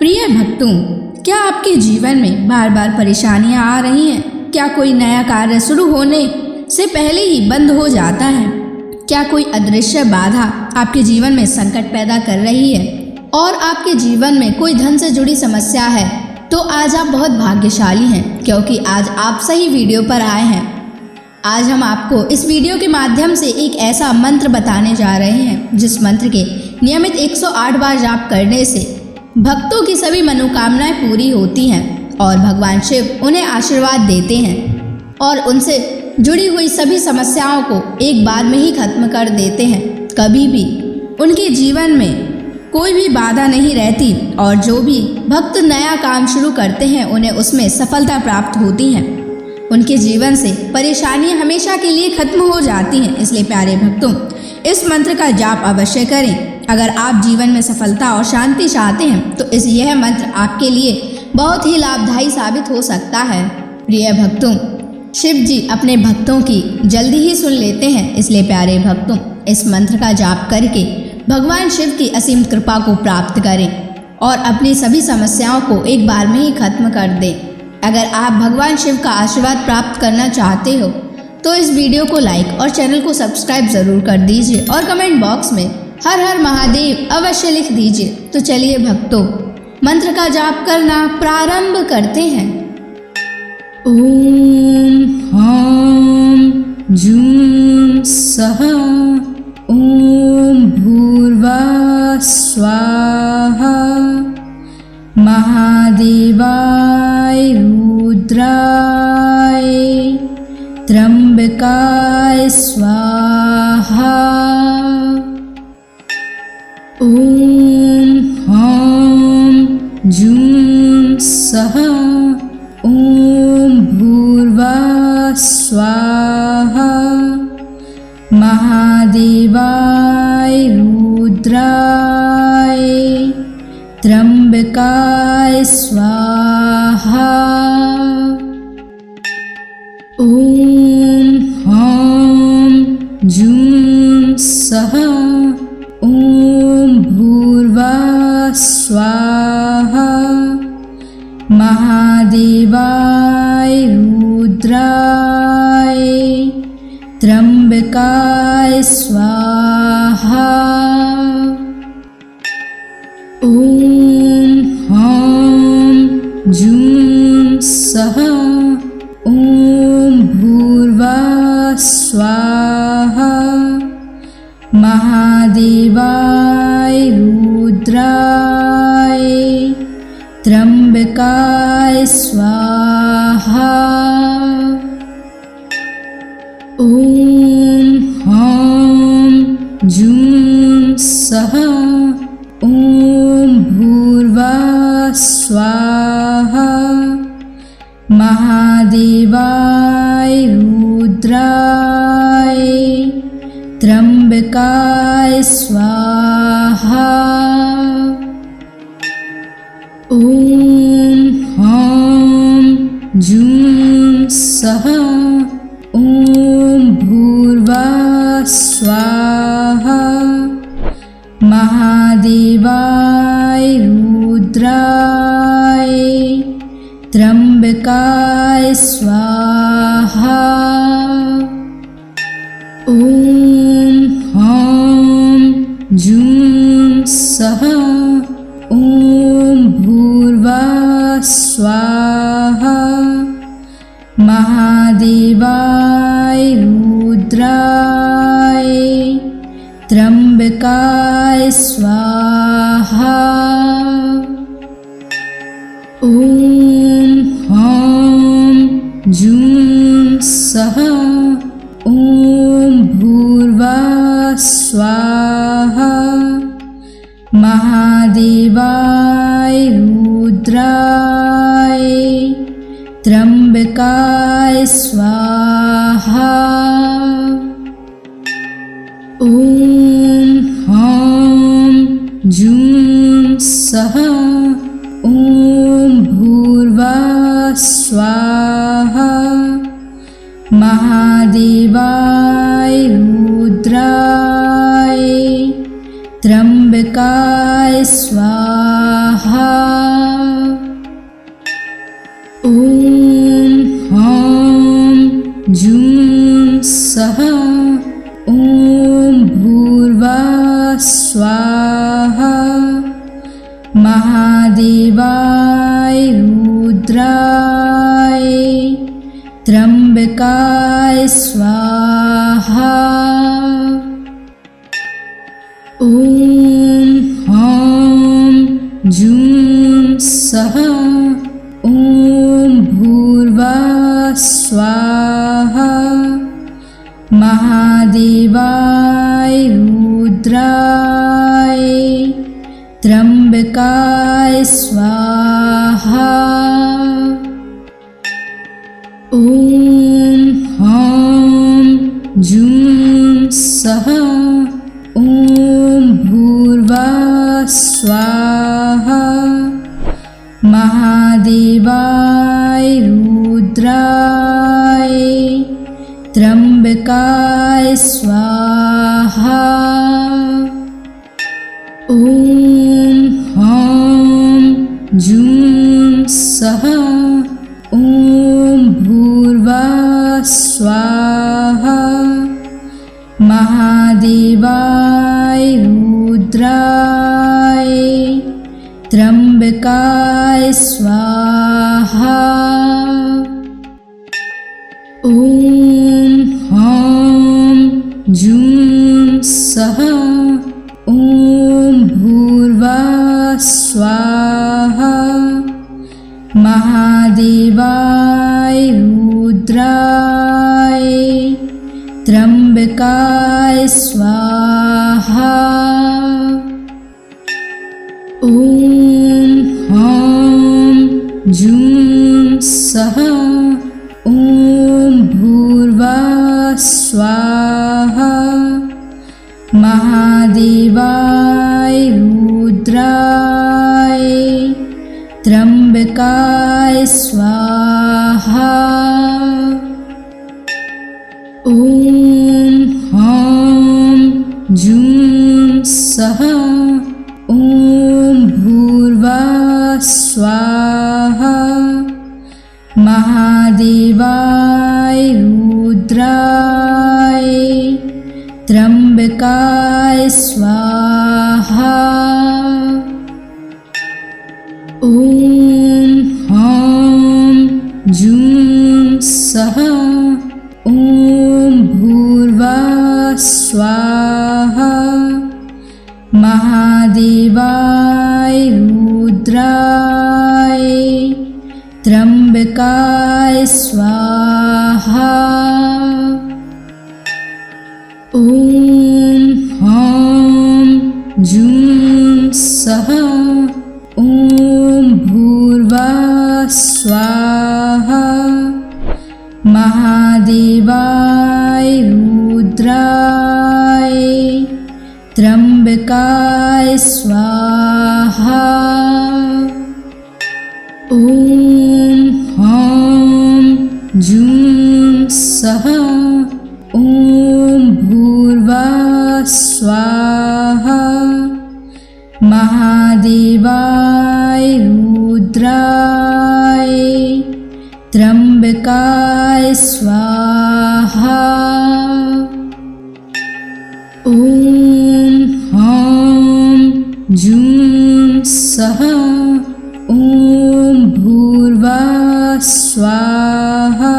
प्रिय भक्तों, क्या आपके जीवन में बार बार परेशानियां आ रही हैं? क्या कोई नया कार्य शुरू होने से पहले ही बंद हो जाता है? क्या कोई अदृश्य बाधा आपके जीवन में संकट पैदा कर रही है और आपके जीवन में कोई धन से जुड़ी समस्या है? तो आज आप बहुत भाग्यशाली हैं, क्योंकि आज आप सही वीडियो पर आए हैं। आज हम आपको इस वीडियो के माध्यम से एक ऐसा मंत्र बताने जा रहे हैं जिस मंत्र के नियमित 108 बार जाप करने से भक्तों की सभी मनोकामनाएं पूरी होती हैं और भगवान शिव उन्हें आशीर्वाद देते हैं और उनसे जुड़ी हुई सभी समस्याओं को एक बार में ही खत्म कर देते हैं। कभी भी उनके जीवन में कोई भी बाधा नहीं रहती और जो भी भक्त नया काम शुरू करते हैं उन्हें उसमें सफलता प्राप्त होती है। उनके जीवन से परेशानियां हमेशा के लिए खत्म हो जाती हैं। इसलिए प्यारे भक्तों, इस मंत्र का जाप अवश्य करें। अगर आप जीवन में सफलता और शांति चाहते हैं तो यह मंत्र आपके लिए बहुत ही लाभदायी साबित हो सकता है। प्रिय भक्तों, शिव जी अपने भक्तों की जल्दी ही सुन लेते हैं। इसलिए प्यारे भक्तों, इस मंत्र का जाप करके भगवान शिव की असीम कृपा को प्राप्त करें और अपनी सभी समस्याओं को एक बार में ही खत्म कर दें। अगर आप भगवान शिव का आशीर्वाद प्राप्त करना चाहते हो तो इस वीडियो को लाइक और चैनल को सब्सक्राइब जरूर कर दीजिए और कमेंट बॉक्स में हर हर महादेव अवश्य लिख दीजिए। तो चलिए भक्तों, मंत्र का जाप करना प्रारंभ करते हैं। ओम ह्रां जूं सः ओम भूर्भुवः स्वाहा महादेवाय रुद्राय त्र्यंबकाय स्वाहा। ओम ह्रां जूं सः ओम भूर्भुवः स्वाहा महादेवाय रुद्राय त्र्यंबकाय स्वाहा। ओम ह्रां जूं सः ओम भूर्भुवः स्वाहा महादेवाय रुद्राय त्र्यंबकाय स्वाहा। ओम ह्रां जूं सः ओम भूर्भुवः स्वाहा महादेवाय रुद्राय त्र्यंबकाय स्वाहा। ओम ह्रां जूं सः ओम भूर्भुवः स्वाहा महादेवाय रुद्राय त्र्यंबकाय स्वाहा। ओम ह्रां जूं सः ओम भूर्भुवः स्वाहा महादेवाय रुद्राय त्र्यंबकाय स्वाहा। ओम ह्रां जूं सः ओम भूर्भुवः स्वाहा महादेवाय रुद्राय त्र्यंबकाय स्वाहा। ओम ह्रां जूं सः ओम भूर्भुवः स्वाहा महादेवाय रुद्राय त्र्यंबकाय स्वाहा। ओम ह्रां जूं सः ओम भूर्भुवः स्वाहा महादेवाय रुद्राय त्र्यंबकाय स्वाहा। महादेवाय रुद्राय त्र्यंबकाय स्वाहा। ॐ ह्रां जूं सः ॐ भूर्भुवः स्वाहा। महादेवाय रुद्राय त्र्यंबकाय स्वाहा। ॐ ह्रां जूं सः ॐ भूर्भुवः स्वाहा। महादेवाय रुद्राय त्र्यंबकाय स्वाहा। ॐ ह्रां जूं सः ॐ भूर्भुवः स्वाहा। महादेवाय रुद्राय त्र्यंबकाय स्वाहा। ॐ ह्रां जूं सः ॐ भूर्भुवः स्वाहा। महादेवाय रुद्राय त्र्यंबकाय स्वाहा। ॐ ह्रां जूं सः ॐ भूर्भुवः स्वाहा। महादेवाय रुद्राय त्र्यंबकाय स्वाहा। ॐ ह्रां जूं सः ॐ भूर्भुवः स्वाहा। महादेवाय रुद्राय त्र्यंबकाय स्वाहा। ॐ ह्रां जूं सः ॐ भूर्भुवः स्वाहा। महादेवाय रुद्राय त्र्यंबकाय स्वाहा। ॐ ह्रां जूं सः ॐ भूर्भुवः स्वाहा। महादेवाय रुद्राय त्र्यंबकाय स्वाहा। ॐ ह्रां जूं सः ॐ भूर्भुवः स्वाहा। महादेवाय रुद्राय त्र्यंबकाय स्वाहा। ॐ ह्रां जूं सः ॐ भूर्भुवः स्वाहा।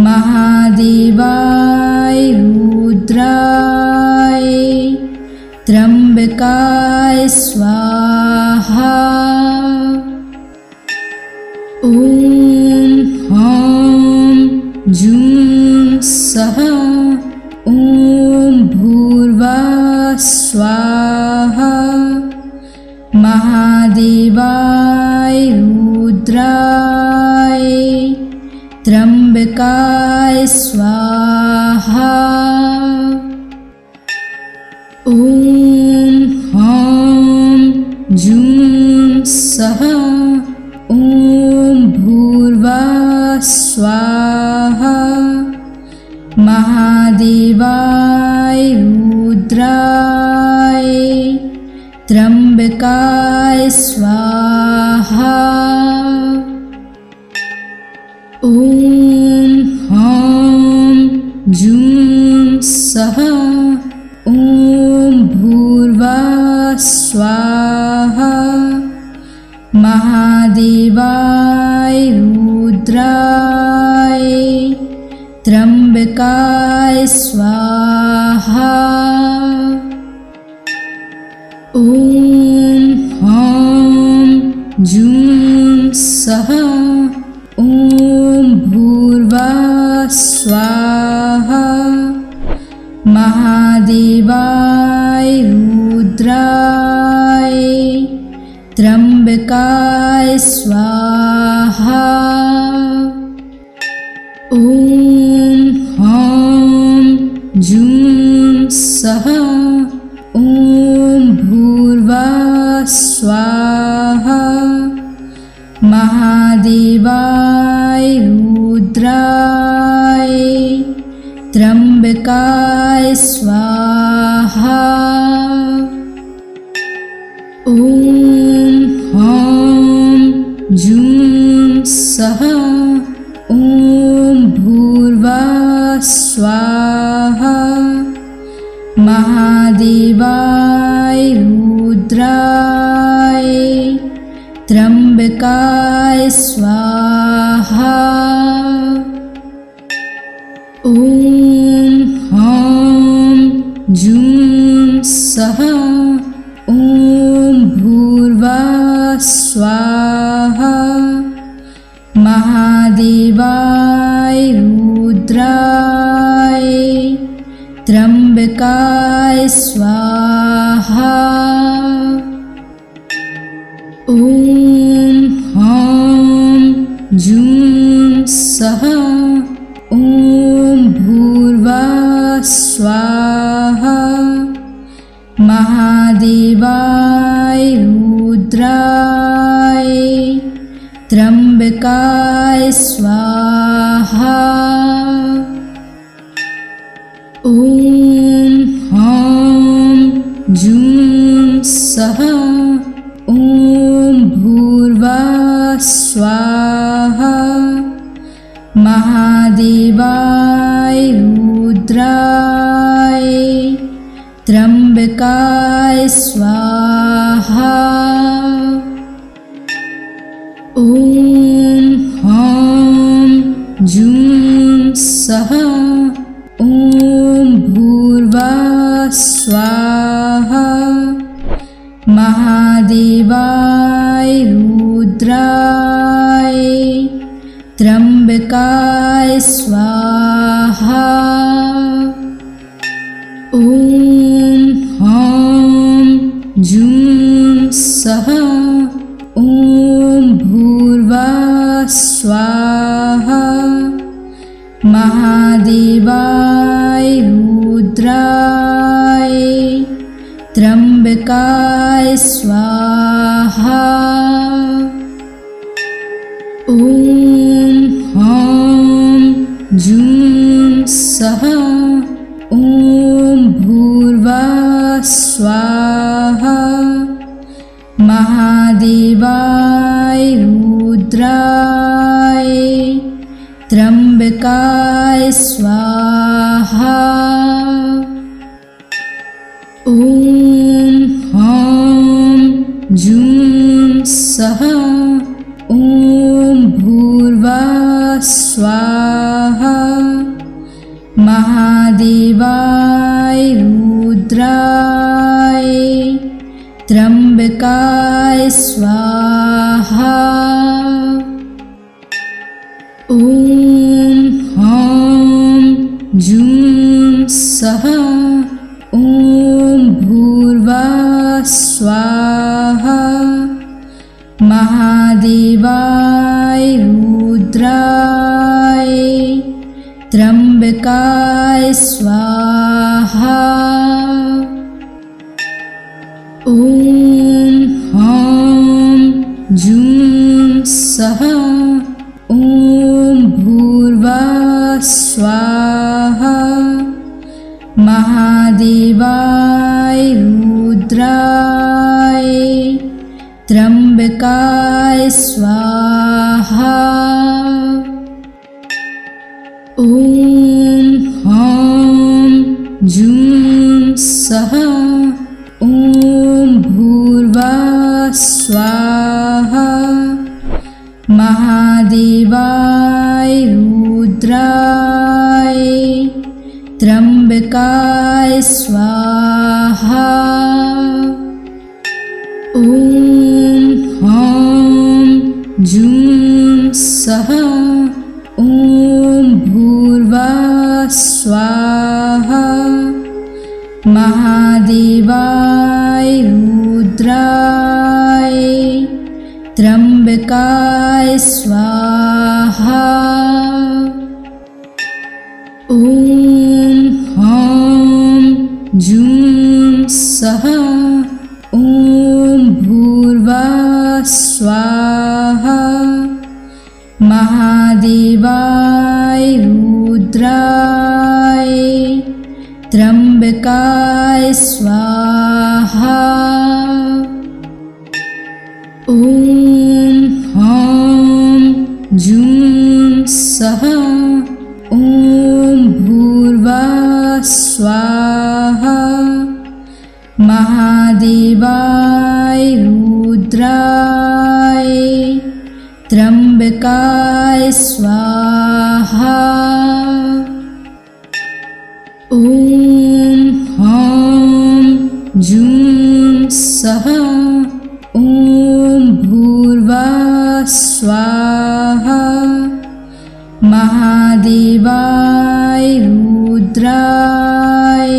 महादेवाय रुद्राय त्र्यंबकाय स्वाहा। ॐ ह्रां जूं सः ॐ भूर्भुवः स्वाहा। महादेवाय रुद्राय त्र्यंबकाय स्वाहा। ॐ ह्रां जूं सः ॐ भूर्भुवः स्वाहा। महादेवाय रुद्राय त्र्यंबकाय स्वाहा। ॐ ह्रां जूं सः ॐ भूर्भुवः स्वाहा। महादेवाय रुद्राय त्र्यंबकाय स्वाहा। ॐ ह्रां जूं सः ॐ भूर्भुवः स्वाहा। महादेवाय रुद्राय त्र्यंबकाय स्वाहा। ॐ ह्रां जूं सः ॐ भूर्भुवः स्वाहा। महादेवाय रुद्राय त्र्यंबकाय स्वाहा। ॐ ह्रां जूं सः ॐ भूर्भुवः स्वाहा। महादेवाय रुद्राय त्र्यंबकाय स्वाहा। ॐ ह्रां जूं सः ॐ भूर्भुवः स्वाहा। महादेवाय रुद्राय त्र्यंबकाय स्वाहा। ॐ ह्रां जूं सः ॐ भूर्भुवः स्वाहा। महादेवाय रुद्राय त्र्यंबकाय स्वाहा। ॐ ह्रां जूं सः ॐ भूर्भुवः स्वाहा। महादेवाय रुद्राय त्र्यंबकाय स्वाहा। ॐ ह्रां जूं सः ॐ भूर्भुवः स्वाहा। महादेवाय रुद्राय त्र्यंबकाय स्वाहा। ॐ ह्रां जूं सः ॐ भूर्भुवः स्वाहा। महादेवाय रुद्राय त्र्यंबकाय स्वाहा। ॐ ह्रां जूं सः ॐ भूर्भुवः स्वाहा। महादेवाय रुद्राय त्र्यंबकाय स्वाहा। ॐ ह्रां जूं सः ॐ भूर्भुवः स्वाहा। महादेवाय रुद्राय त्र्यंबकाय स्वाहा। ॐ ह्रां जूं सः ॐ भूर्भुवः स्वाहा। महादेवाय रुद्राय त्र्यंबकाय स्वाहा। ॐ ह्रां जूं सः ॐ भूर्भुवः स्वाहा। महादेवाय रुद्राय त्र्यंबकाय स्वाहा। ॐ ह्रां जूं सः ॐ भूर्भुवः स्वाहा। महादेवाय रुद्राय त्र्यंबकाय स्वाहा। ओम ह्रां जूं सः ओम भूर्भुवः स्वाहा। महादेवाय रुद्राय त्र्यंबकाय स्वाहा। ओम ह्रां जूं सः ओम भूर्भुवः स्वाहा। महादेवाय रुद्राय त्र्यंबकाय स्वाहा। ओम ह्रां जूं सः ओम भूर्भुवः स्वाहा। महादेवाय रुद्राय त्र्यंबकाय स्वाहा। ओम ह्रां जूं सः ओम भूर्भुवः स्वाहा। महादेवाय रुद्राय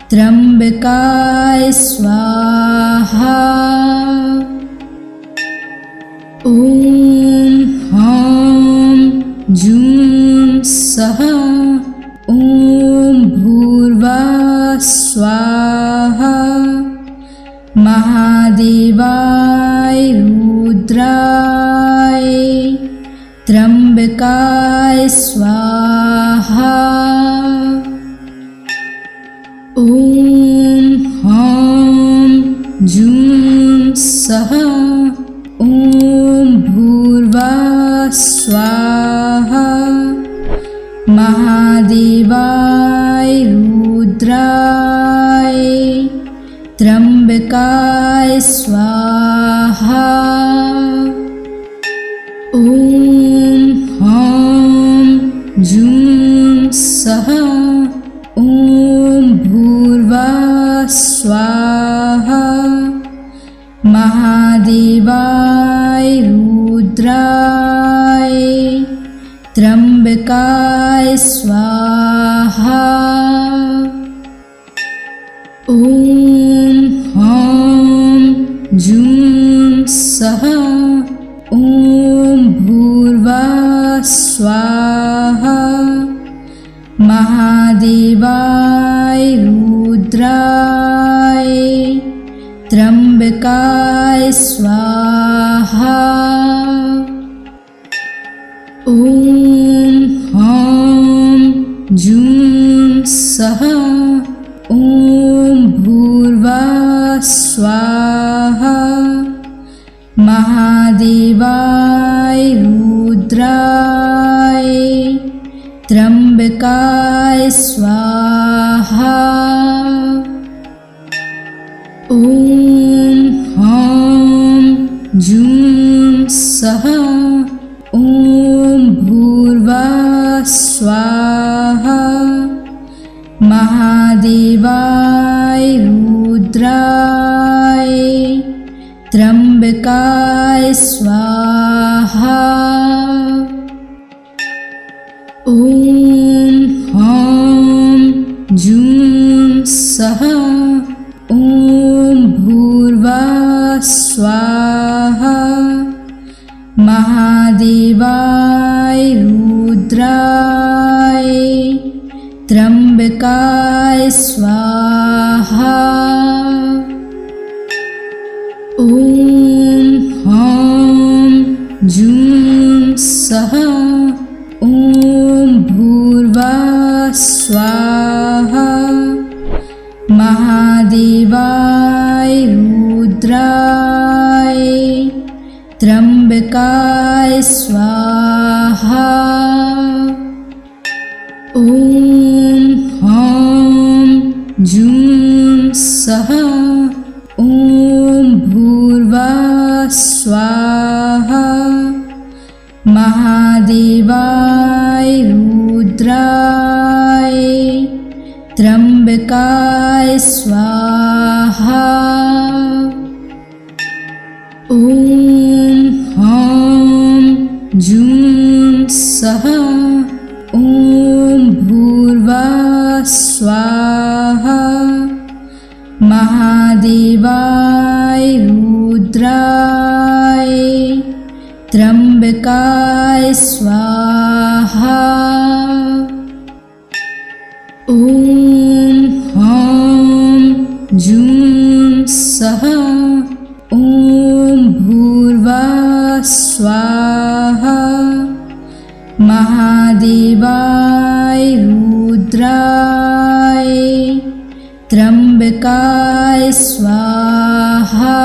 त्र्यंबकाय स्वाहा। ओम ह्रां जूं सः ओम भूर्भुवः स्वाहा। महादेवाय रुद्राय त्र्यंबकाय स्वाहा। ओम ह्रां जूं सः ओम भूर्भुवः स्वाहा। महादेवाय रुद्राय त्र्यंबकाय स्वाहा। ओम ह्रां जूं सः ओम भूर्भुवः स्वाहा। महादेवाय रुद्राय त्र्यंबकाय स्वाहा। ओम ह्रां जूं सः ओम भूर्भुवः स्वाहा। महादेवाय रुद्राय त्र्यंबकाय स्वाहा। ओम ह्रां जूं सः ओम भूर्भुवः स्वाहा। महादेवाय रुद्राय त्र्यंबकाय स्वाहा। ओम ह्रां जूं सः ओम भूर्भुवः स्वाहा। महादेवाय रुद्राय त्र्यंबकाय स्वाहा। ओम ह्रां जूं सः ओम भूर्भुवः स्वाहा। महादेवाय रुद्राय त्र्यंबकाय स्वाहा। ओम ह्रां जूं सः ओम भूर्भुवः स्वाहा। महादेवाय रुद्राय त्र्यंबकाय स्वाहा। ओम ह्रां जूं सः ओम भूर्भुवः स्वाहा। त्र्यंबकाय स्वाहा। ओम ह्रां जूं सः ओम भूर्भुवः स्वाहा। महादेवाय रुद्राय त्र्यंबकाय स्वाहा। ओम ह्रां जूं सः ओम भूर्भुवः स्वाहा। महादेवाय रुद्राय त्र्यंबकाय स्वाहा।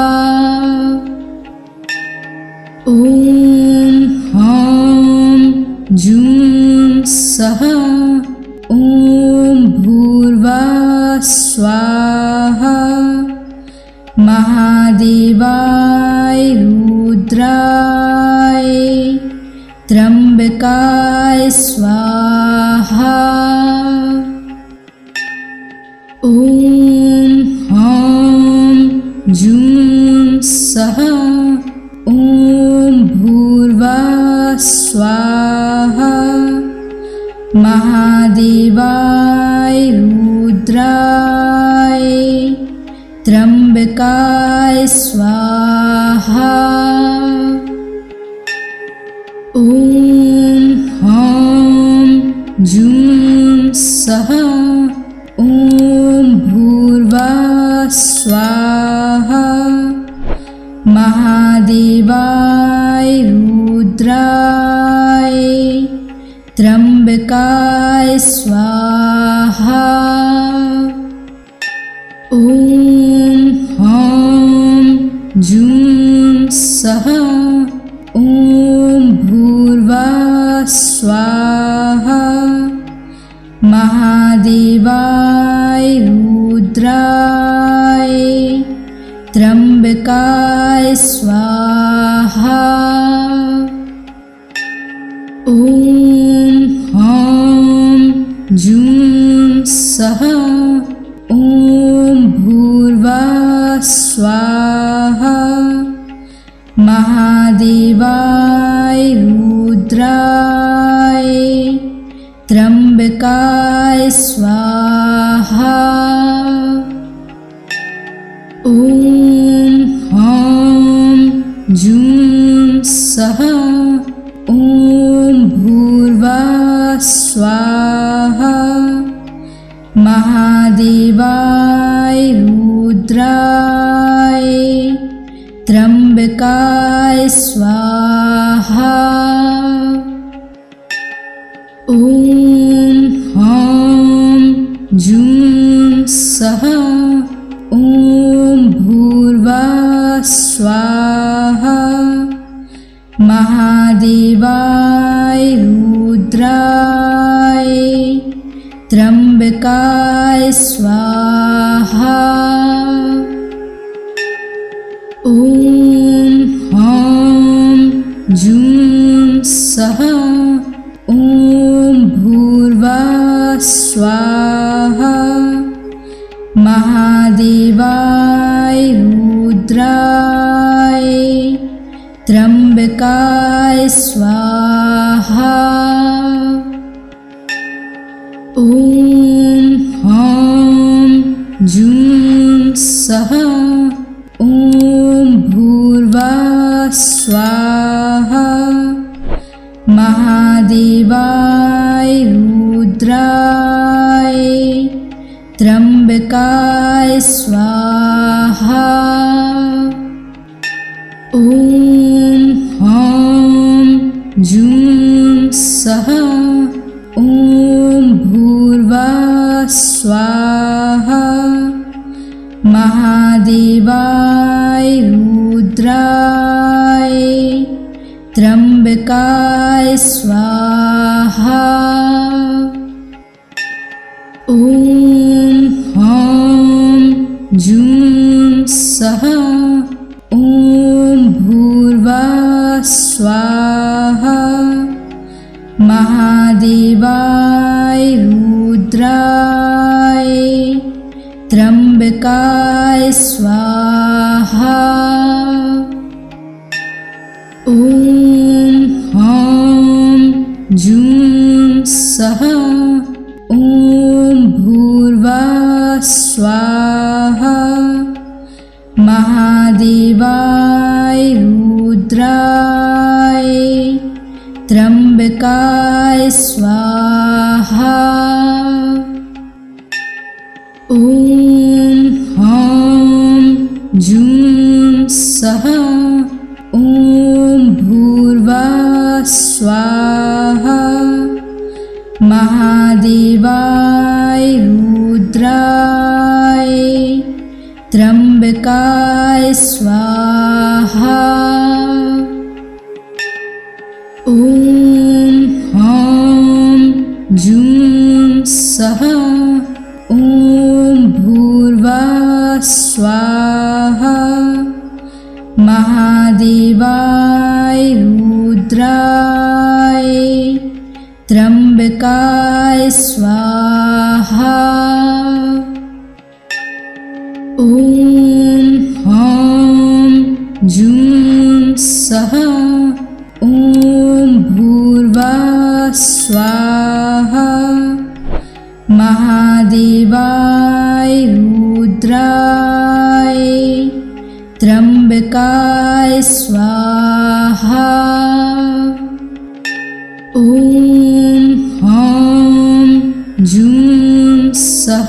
ओम ह्रां जूं सः ओम भूर्भुवः स्वाहा। महादेवाय रुद्राय त्र्यंबकाय स्वाहा। ओम ह्रां जूं सः ओम भूर्भुवः स्वाहा। महादेवाय रुद्राय त्र्यंबकाय स्वाहा। ओम ह्रां जूं सः ओम भूर्भुवः स्वाहा। महादेवाय रुद्राय त्र्यंबकाय स्वाहा। ओम ह्रां जूं सः ओम भूर्भुवः स्वाहा। महादेवाय रुद्राय त्र्यंबकाय स्वाहा। ओम ह्रां जूं सः ओम भूर्भुवः स्वाहा। महादेवाय रुद्राय त्र्यंबकाय स्वाहा। ओम ह्रां जूं सः ओम भूर्भुवः स्वाहा। महादेवाय रुद्राय त्र्यंबकाय स्वाहा। ओम ह्रां जूं सः ओम भूर्भुवः स्वाहा। महादेवाय रुद्राय त्र्यंबकाय स्वाहा। ओम ह्रां जूं सः ओम भूर्भुवः स्वाहा। महादेवाय रुद्राय त्र्यंबकाय स्वाहा। ओम ह्रां जूं सः ओम भूर्भुवः स्वाहा। महादेवाय रुद्राय त्र्यंबकाय स्वाहा। ओम ह्रां जूं सः ओम भूर्भुवः स्वाहा। महादेवाय रुद्राय त्र्यंबकाय स्वाहा। ओम ह्रां जूं सः ओम भूर्भुवः स्वाहा। महादेवाय रुद्राय त्र्यंबकाय स्वाहा। ओम ह्रां जूं सः ओम भूर्भुवः स्वाहा। महादेवाय रुद्राय त्र्यंबकाय स्वाहा। ओम ह्रां जूं सः ओम भूर्भुवः स्वाहा। महादेवाय रुद्राय त्र्यंबकाय स्वाहा। ओम ह्रां जूं सः ओम भूर्भुवः स्वाहा। महादेवाय रुद्राय त्र्यंबकाय स्वाहा। ओम ह्रां जूं सः ओम भूर्भुवः स्वाहा। महादेवाय रुद्राय त्र्यंबकाय स्वाहा। ओम ह्रां जूं सः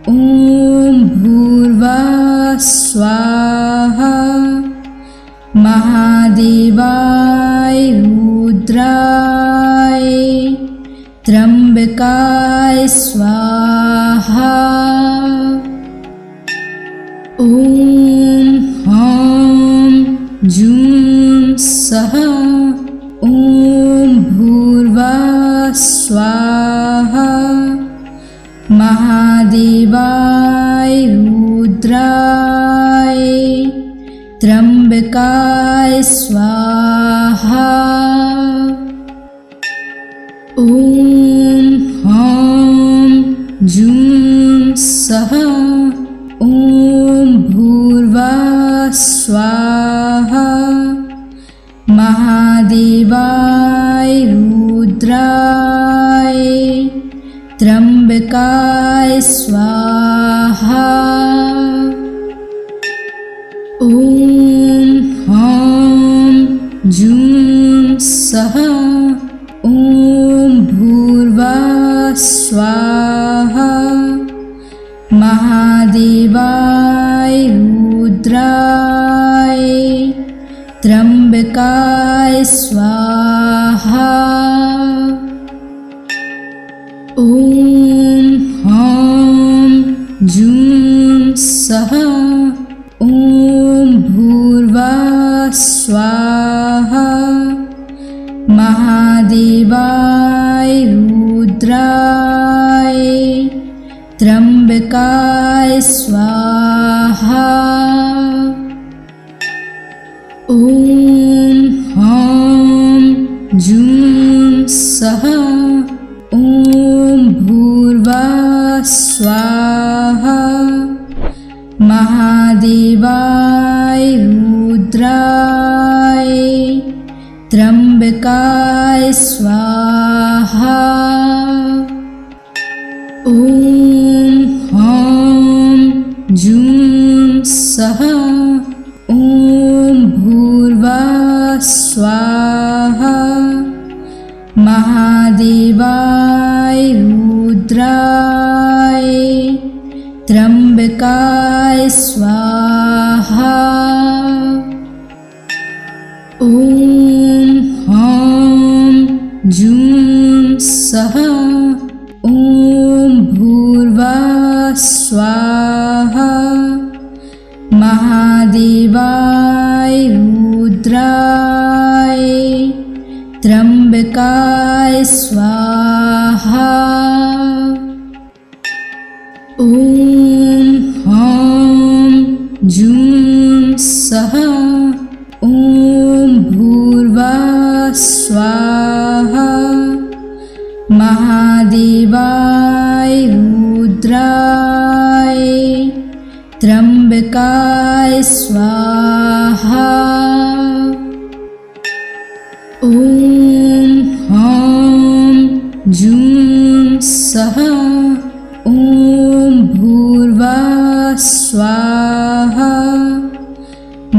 ओम भूर्भुवः स्वाहा। महादेवाय रुद्राय त्र्यंबकाय स्वाहा। ओम ह्रां जूं सः ओम भूर्भुवः स्वाहा। महादेवाय रुद्राय त्र्यंबकाय स्वाहा। ओम ह्रां जूं सः ओम भूर्भुवः स्वाहा। महादेवाय रुद्राय त्र्यंबकाय स्वाहा। ओम ह्रां जूं सः ओम भूर्भुवः स्वाहा। महादेवाय रुद्राय त्र्यंबकाय स्वाहा। ओम ह्रां जूं सः ओम भूर्भुवः स्वाहा। महादेवाय रुद्राय त्र्यंबकाय स्वाहा। ओम ह्रां जूं सः ओम भूर्भुवः स्वाहा। महादेवाय रुद्राय त्र्यंबकाय स्वाहा। ओम ह्रां जूं सः ओम भूर्भुवः स्वाहा। महादेवाय रुद्राय त्र्यंबकाय स्वाहा। ओम ह्रां जूं सः ओम भूर्भुवः स्वाहा। महादेवाय रुद्राय त्र्यंबकाय स्वाहा। ओम ह्रां जूं सः ओम भूर्भुवः स्वाहा। महादेवाय रुद्राय त्र्यंबकाय स्वाहा। ॐ ह्रां जूं सः ॐ भूर्भुवः स्वाहा।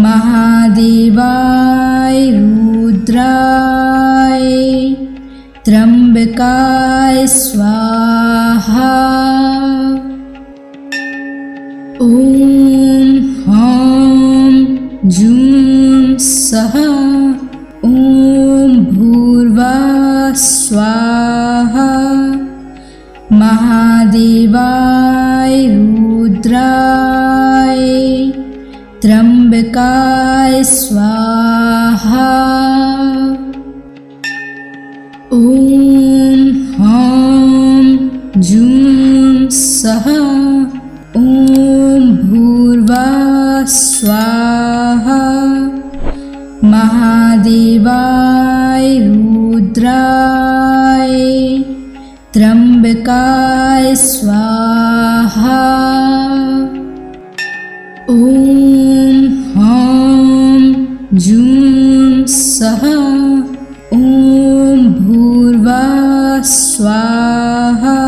महादेवाय रुद्राय त्र्यंबकाय स्वाहा। ॐ ह्रां जूं सः ॐ भूर्भुवः स्वाहा। महादेवाय रुद्राय त्र्यंबकाय स्वाहा। ॐ ह्रां जूं सः ॐ भूर्भुवः स्वाहा। महादेवाय रुद्राय त्र्यंबकाय स्वाहा। ॐ ह्रां जूं सः ॐ भूर्भुवः स्वाहा।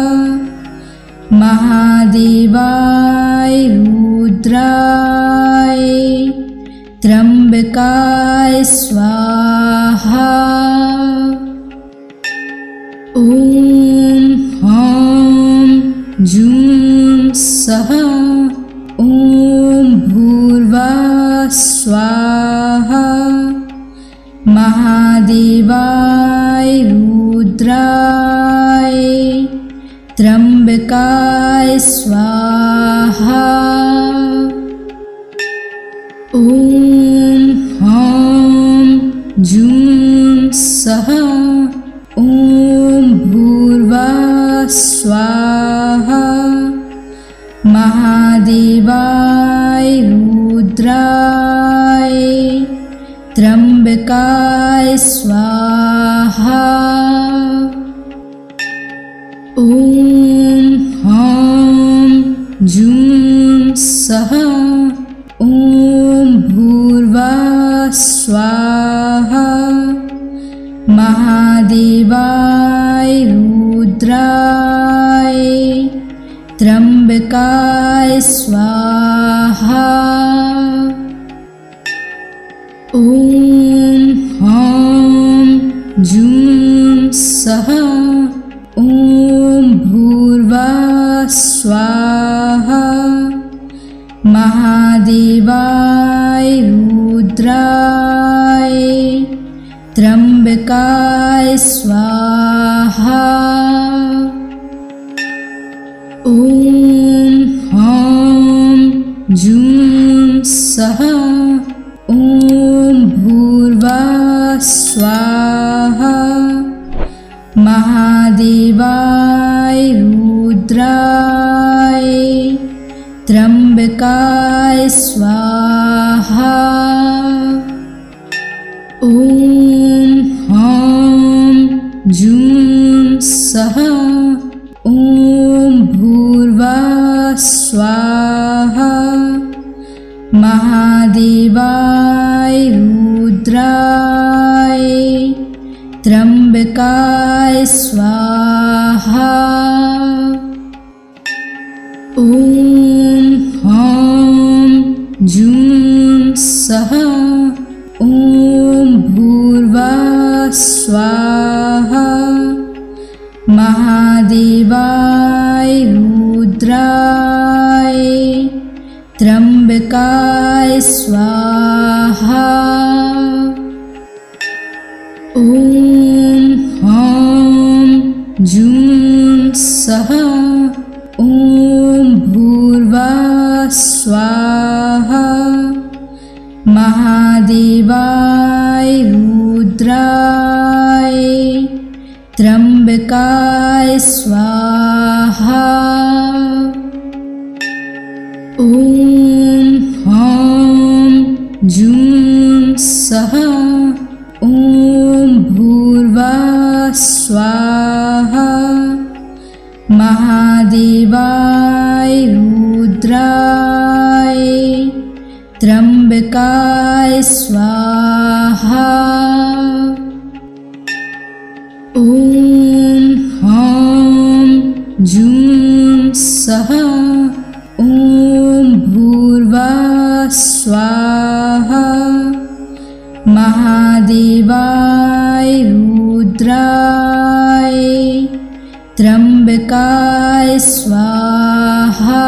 महादेवाय रुद्राय त्र्यंबकाय स्वाहा। ॐ ह्रां जूं सः ॐ भूर्भुवः स्वाहा। महादेवाय रुद्राय त्र्यंबकाय स्वाहा। ॐ ह्रां जूं सः ॐ भूर्भुवः स्वाहा। महादेवाय रुद्राय त्र्यंबकाय स्वाहा। ॐ ह्रां जूं सः ॐ भूर्भुवः स्वाहा। महादेवाय रुद्राय त्र्यंबकाय स्वाहा। ॐ ह्रां जूं सः ॐ भूर्भुवः स्वाहा। महादेवाय रुद्राय त्र्यंबकाय स्वाहा। ॐ ह्रां जूं सः ॐ भूर्भुवः स्वाहा। महादेवाय रुद्राय त्र्यंबकाय स्वाहा। ॐ ह्रां जूं सः ॐ भूर्भुवः स्वाहा। महादेवाय रुद्राय त्र्यंबकाय स्वाहा। ॐ ह्रां जूं सः ॐ भूर्भुवः स्वाहा। महादेवाय रुद्राय त्र्यंबकाय स्वाहा। ॐ ह्रां जूं सः ॐ भूर्भुवः स्वाहा। महादेवाय रुद्राय त्र्यंबकाय स्वाहा। ॐ ह्रां जूं सः ॐ भूर्भुवः स्वाहा। महादेवाय रुद्राय त्र्यंबकाय स्वाहा। ॐ ह्रां जूं सः ॐ भूर्भुवः स्वाहा। महादेवाय रुद्राय त्र्यंबकाय स्वाहा।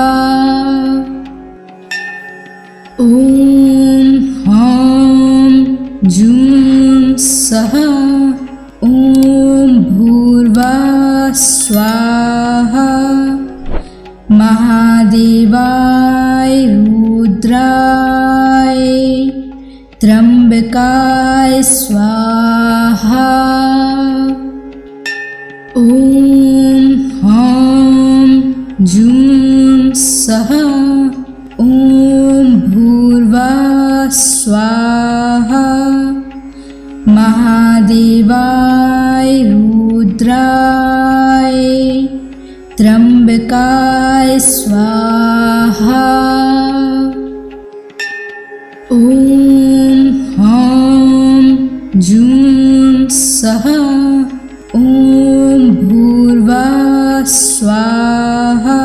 ॐ ह्रां जूं सः ॐ भूर्भुवः स्वाहा। महादेवाय रुद्राय त्र्यंबकाय स्वाहा। ॐ ह्रां जूं सः ॐ भूर्भुवः स्वाहा। महादेवाय रुद्राय त्र्यंबकाय स्वाहा। ॐ ह्रां जूं सः ॐ भूर्भुवः स्वाहा।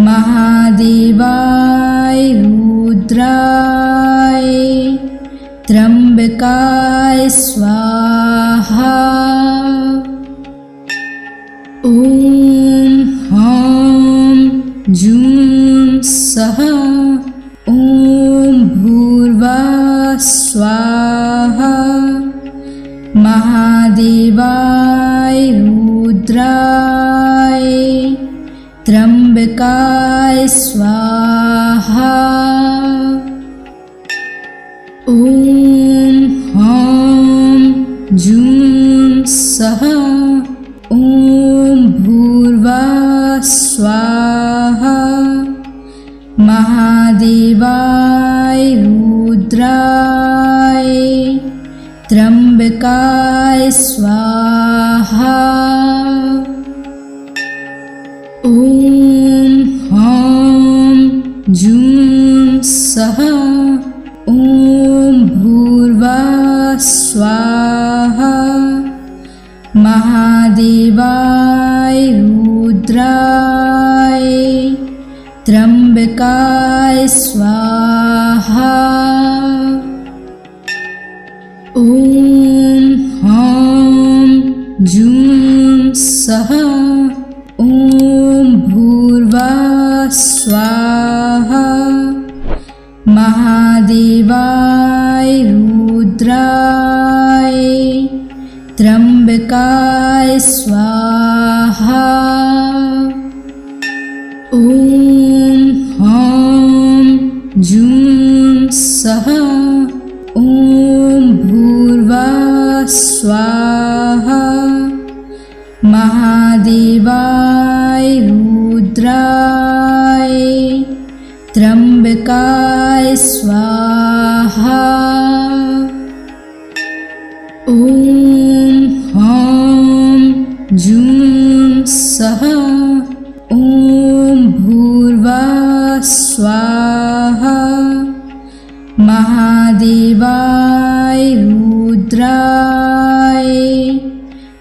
महादेवाय रुद्राय त्र्यंबकाय स्वाहा। ॐ ह्रां जूं सः ॐ भूर्भुवः स्वाहा। महादेवाय रुद्राय त्र्यंबकाय स्वाहा। ॐ ह्रां जूं सः ॐ भूर्भुवः स्वाहा। महादेवाय रुद्राय त्र्यंबकाय स्वाहा। ॐ ह्रां जूं सः ॐ भूर्भुवः स्वाहा। महादेवाय रुद्राय त्र्यंबकाय स्वाहा। ॐ ह्रां जूं सः ॐ भूर्भुवः स्वाहा। महादेवाय रुद्राय त्र्यंबकाय स्वाहा। ॐ ह्रां जूं सः ॐ भूर्भुवः स्वाहा। महादेवाय रुद्राय त्र्यंबकाय स्वाहा। ॐ ह्रां जूं सः ॐ भूर्भुवः स्वाहा। महादेवाय रुद्राय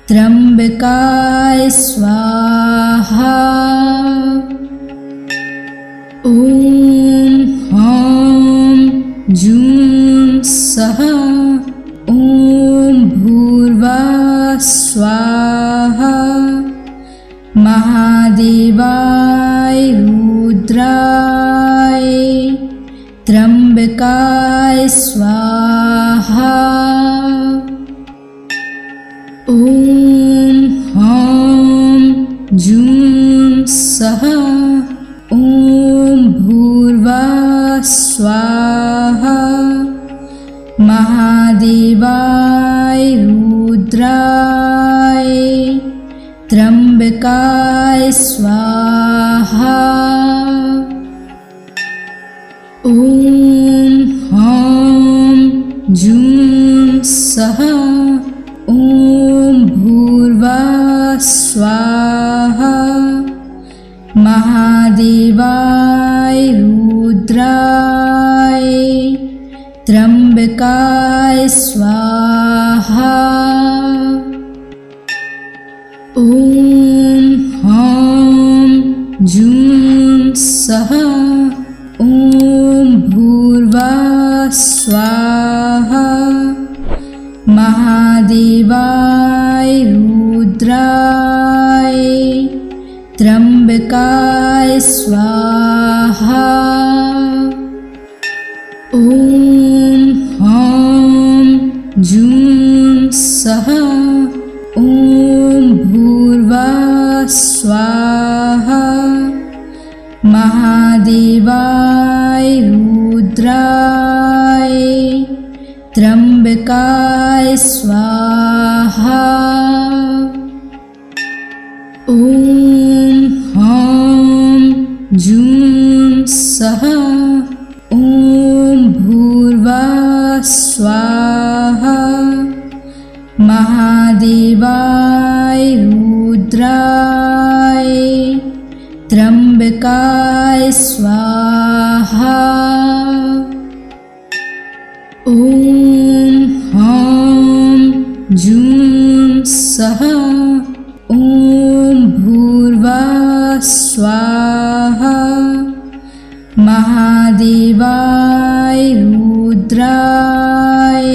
त्र्यंबकाय स्वाहा। ॐ ह्रां जूं सः ॐ भूर्भुवः स्वाहा। महादेवाय रुद्राय त्र्यंबकाय स्वाहा। ॐ ह्रां जूं सः ॐ भूर्भुवः स्वाहा। महादेवाय रुद्राय त्र्यंबकाय स्वाहा। ॐ ह्रां जूं सः ॐ भूर्भुवः स्वाहा। महादेवाय रुद्राय त्र्यंबकाय स्वाहा। ॐ ह्रां जूं सः ॐ भूर्भुवः स्वाहा। महादेवाय रुद्राय त्र्यंबकाय स्वाहा। ॐ ह्रां जूं सः ॐ भूर्भुवः स्वाहा। महादेवाय रुद्राय त्र्यंबकाय स्वाहा। ॐ ह्रां जूं सः ॐ भूर्भुवः स्वाहा। महादेवाय रुद्राय त्र्यंबकाय स्वाहा। ॐ ह्रां जूं सः ॐ भूर्भुवः स्वाहा। महादेवाय रुद्राय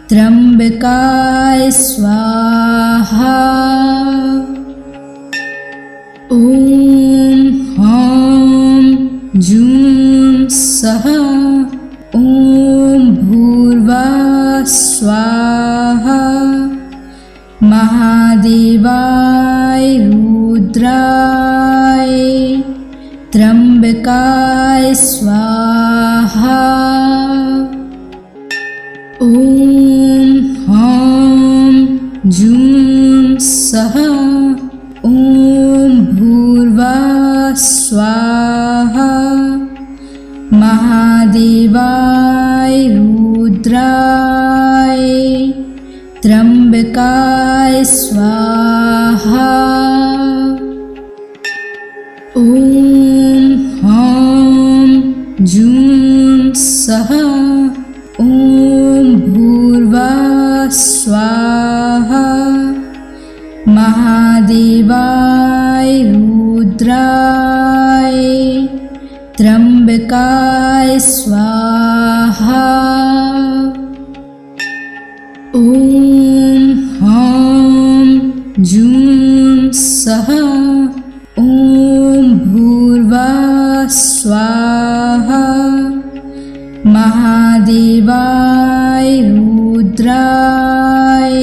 त्र्यंबकाय स्वाहा। ॐ ह्रां जूं सः ॐ भूर्भुवः स्वाहा। महादेवाय रुद्राय त्र्यंबकाय स्वाहा। ॐ ह्रां जूं सः ॐ भूर्भुवः स्वाहा। महादेवाय रुद्राय त्र्यंबकाय स्वाहा। ॐ ह्रां जूं सः ॐ भूर्भुवः स्वाहा। महादेवाय रुद्राय त्र्यंबकाय स्वाहा। ॐ ह्रां जूं सः ॐ भूर्भुवः स्वाहा। महादेवाय रुद्राय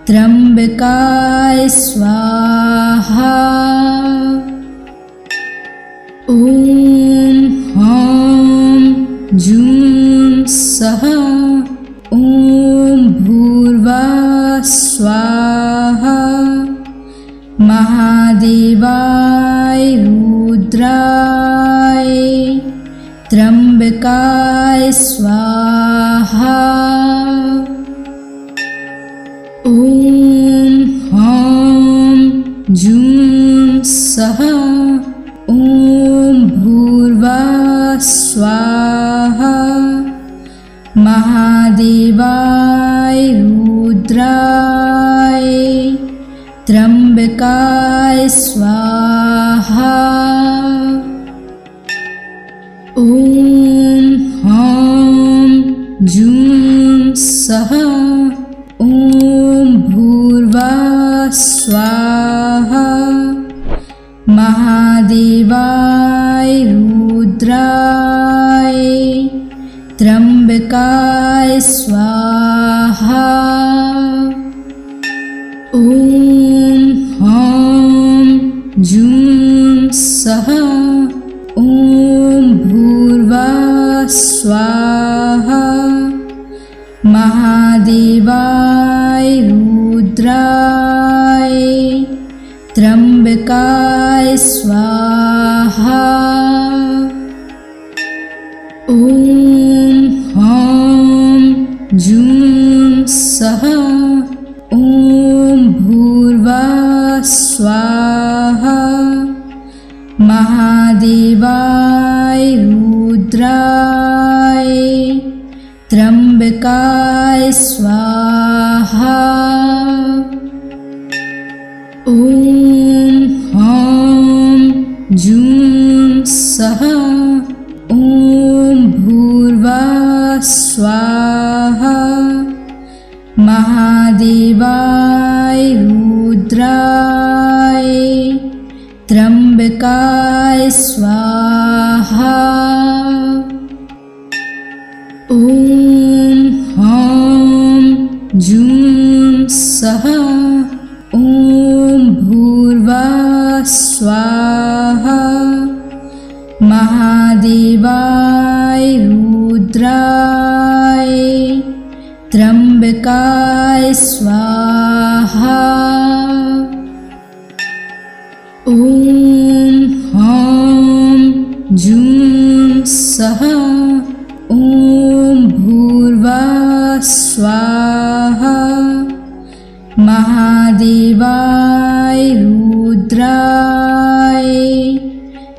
त्र्यंबकाय स्वाहा। ॐ ह्रां जूं सः ॐ भूर्भुवः स्वाहा। महादेवाय रुद्राय त्र्यंबकाय स्वाहा। ॐ ह्रां जूं सः ॐ भूर्भुवः स्वाहा। महादेवाय रुद्राय त्र्यंबकाय स्वाहा। ॐ ह्रां जूं सः ॐ भूर्भुवः स्वाहा। महादेवाय रुद्राय त्र्यंबकाय स्वाहा। ॐ ह्रां जूं सः ॐ भूर्भुवः स्वाहा। महादेवाय रुद्राय त्र्यंबकाय स्वाहा। ॐ ह्रां जूं सः ॐ भूर्भुवः स्वाहा। महादेवाय रुद्राय त्र्यंबकाय स्वाहा। ओम ह्रां जूं सः ओम भूर्भुवः स्वाहा। महादेवाय रुद्राय त्र्यंबकाय स्वाहा। ओम ह्रां जूं सः ओम भूर्भुवः स्वाहा। महादेवाय रुद्राय त्र्यंबकाय स्वाहा। ओम ह्रां जूं सः ओम भूर्भुवः स्वाहा। महादेवाय रुद्राय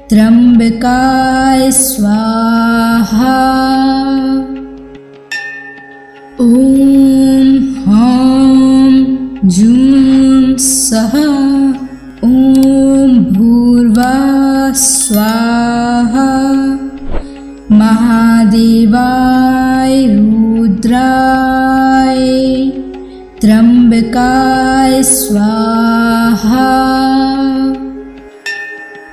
त्र्यंबकाय स्वाहा। ओम ह्रां जूं सः ओम भूर्भुवः स्वाहा। महादेवाय रुद्राय त्र्यंबकाय स्वाहा।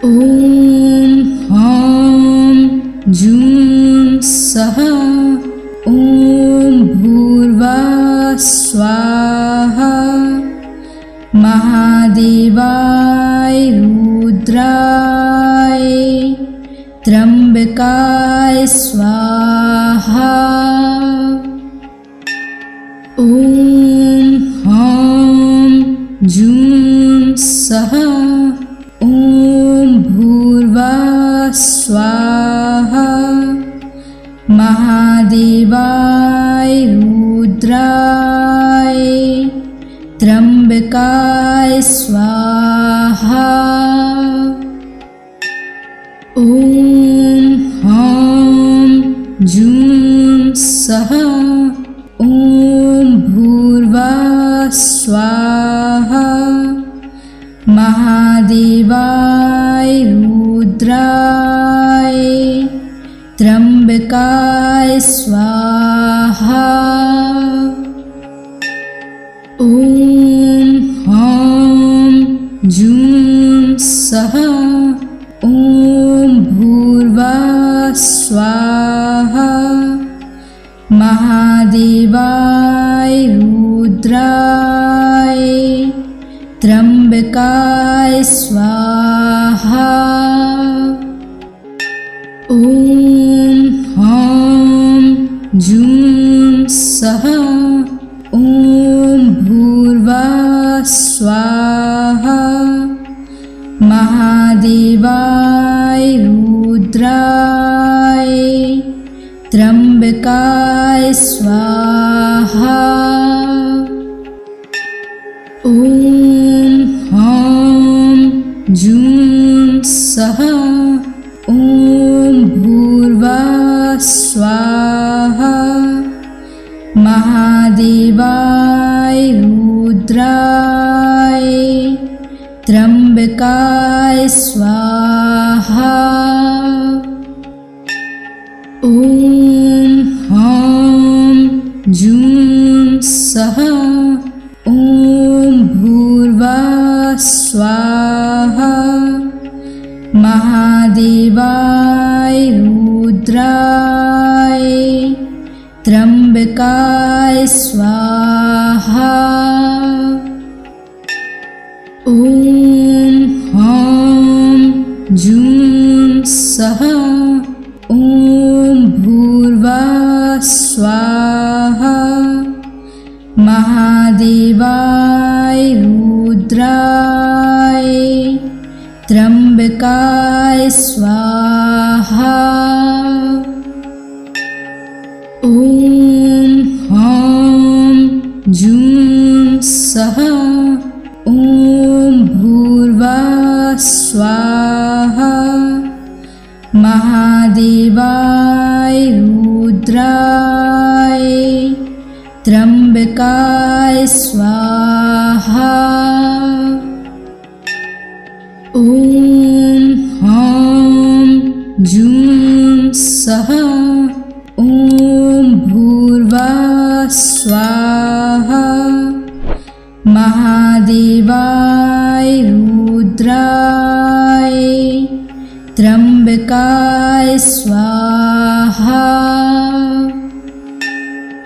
ओम ह्रां जूं सः ओम भूर्भुवः स्वाहा। महादेवाय रुद्राय त्र्यंबकाय स्वाहा। ओम ह्रां जूं सः ओम भूर्भुवः स्वाहा। महादेवाय रुद्राय त्र्यंबकाय स्वाहा। ओम ह्रां जूं सः ओम भूर्भुवः स्वाहा। महादेवाय रुद्राय त्र्यंबकाय स्वाहा। ओम ह्रां जूं सः ओम भूर्भुवः स्वाहा। महादेवाय रुद्राय त्र्यंबकाय स्वाहा। ओम ह्रां जूं सः ओम भूर्भुवः स्वाहा। महादेवाय रुद्राय त्र्यंबकाय स्वाहा। ओम ह्रां जूं सः ओम भूर्भुवः स्वाहा। महादेवाय रुद्राय त्र्यंबकाय स्वाहा। ओम ह्रां जूं सः ओम भूर्भुवः स्वाहा। महादेवाय रुद्राय त्र्यंबकाय स्वाहा। ओम ह्रां जूं सः ओम भूर्भुवः स्वाहा। महादेवाय रुद्राय त्र्यंबकाय स्वाहा। ओम ह्रां जूं सः ओम भूर्भुवः स्वाहा। महादेवाय रुद्राय त्र्यंबकाय स्वाहा। ॐ ह्रां जूं सः ॐ भूर्भुवः स्वाहा। महादेवाय रुद्राय त्र्यंबकाय स्वाहा।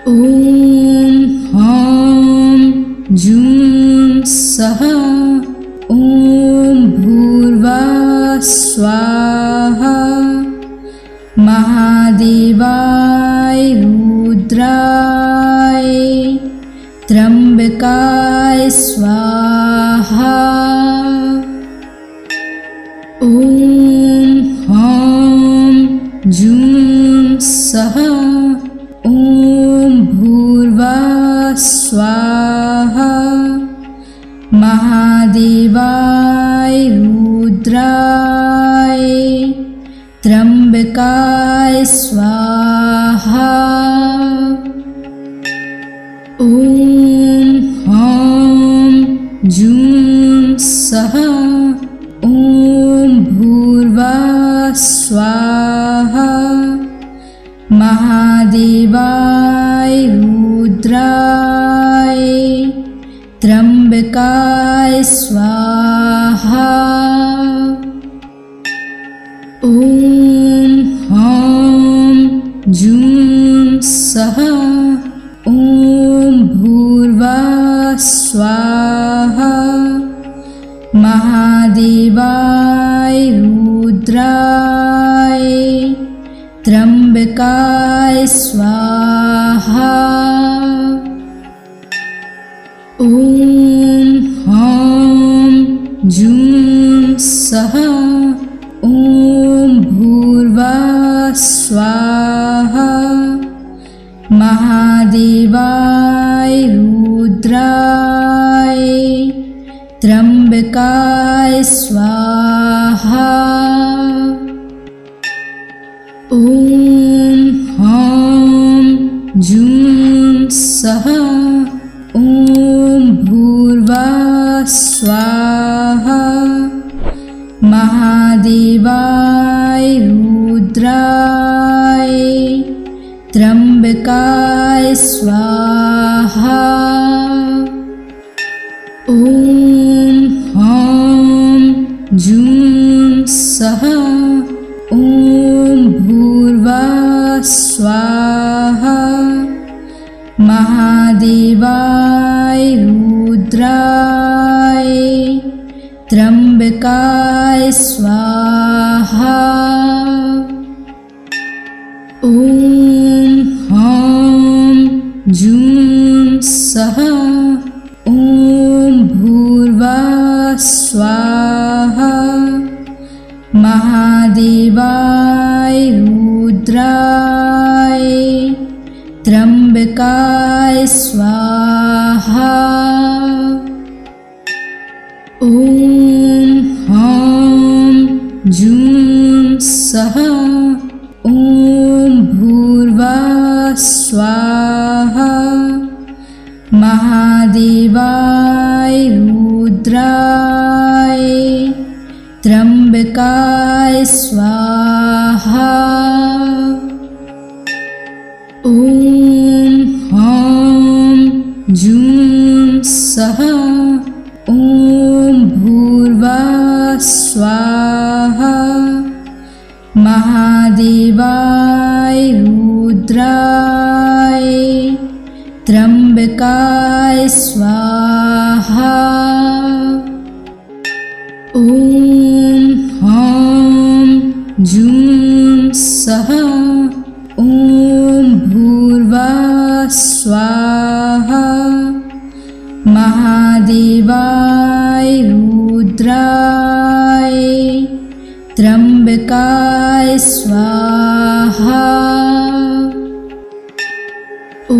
ॐ ह्रां जूं सः ॐ भूर्भुवः स्वाहा। महादेवाय रुद्राय त्र्यंबकाय स्वाहा। ॐ ह्रां जूं सः ॐ भूर्भुवः स्वाहा। महादेवाय रुद्राय त्र्यंबकाय स्वाहा। ॐ ह्रां जूं सः ॐ भूर्भुवः स्वाहा। महादेवाय रुद्राय त्र्यंबकाय स्वाहा। ॐ ह्रां जूं सः ॐ भूर्भुवः स्वाहा। महादेवाय रुद्राय त्र्यंबकाय स्वाहा। ॐ ह्रां जूं सः ॐ भूर्भुवः स्वाहा। महादेवाय रुद्राय त्र्यंबकाय स्वाहा। ॐ ह्रां जूं सः ॐ भूर्भुवः स्वाहा। महादेवाय रुद्राय त्र्यंबकाय स्वाहा। ॐ ह्रां जूं सः ॐ भूर्भुवः स्वाहा। महादेवाय रुद्राय त्र्यंबकाय स्वाहा। ॐ ह्रां जूं सः ॐ भूर्भुवः स्वाहा। महादेवाय रुद्राय त्र्यंबकाय स्वाहा। ॐ ह्रां जूं सः ॐ भूर्भुवः स्वाहा। महादेवाय रुद्राय त्र्यंबकाय स्वाहा। ॐ ह्रां जूं सः ॐ भूर्भुवः स्वाहा। महादेवाय रुद्राय त्र्यंबकाय स्वाहा। ॐ ह्रां जूं सः ॐ भूर्भुवः स्वाहा। महादेवाय रुद्राय त्र्यंबकाय स्वाहा। ॐ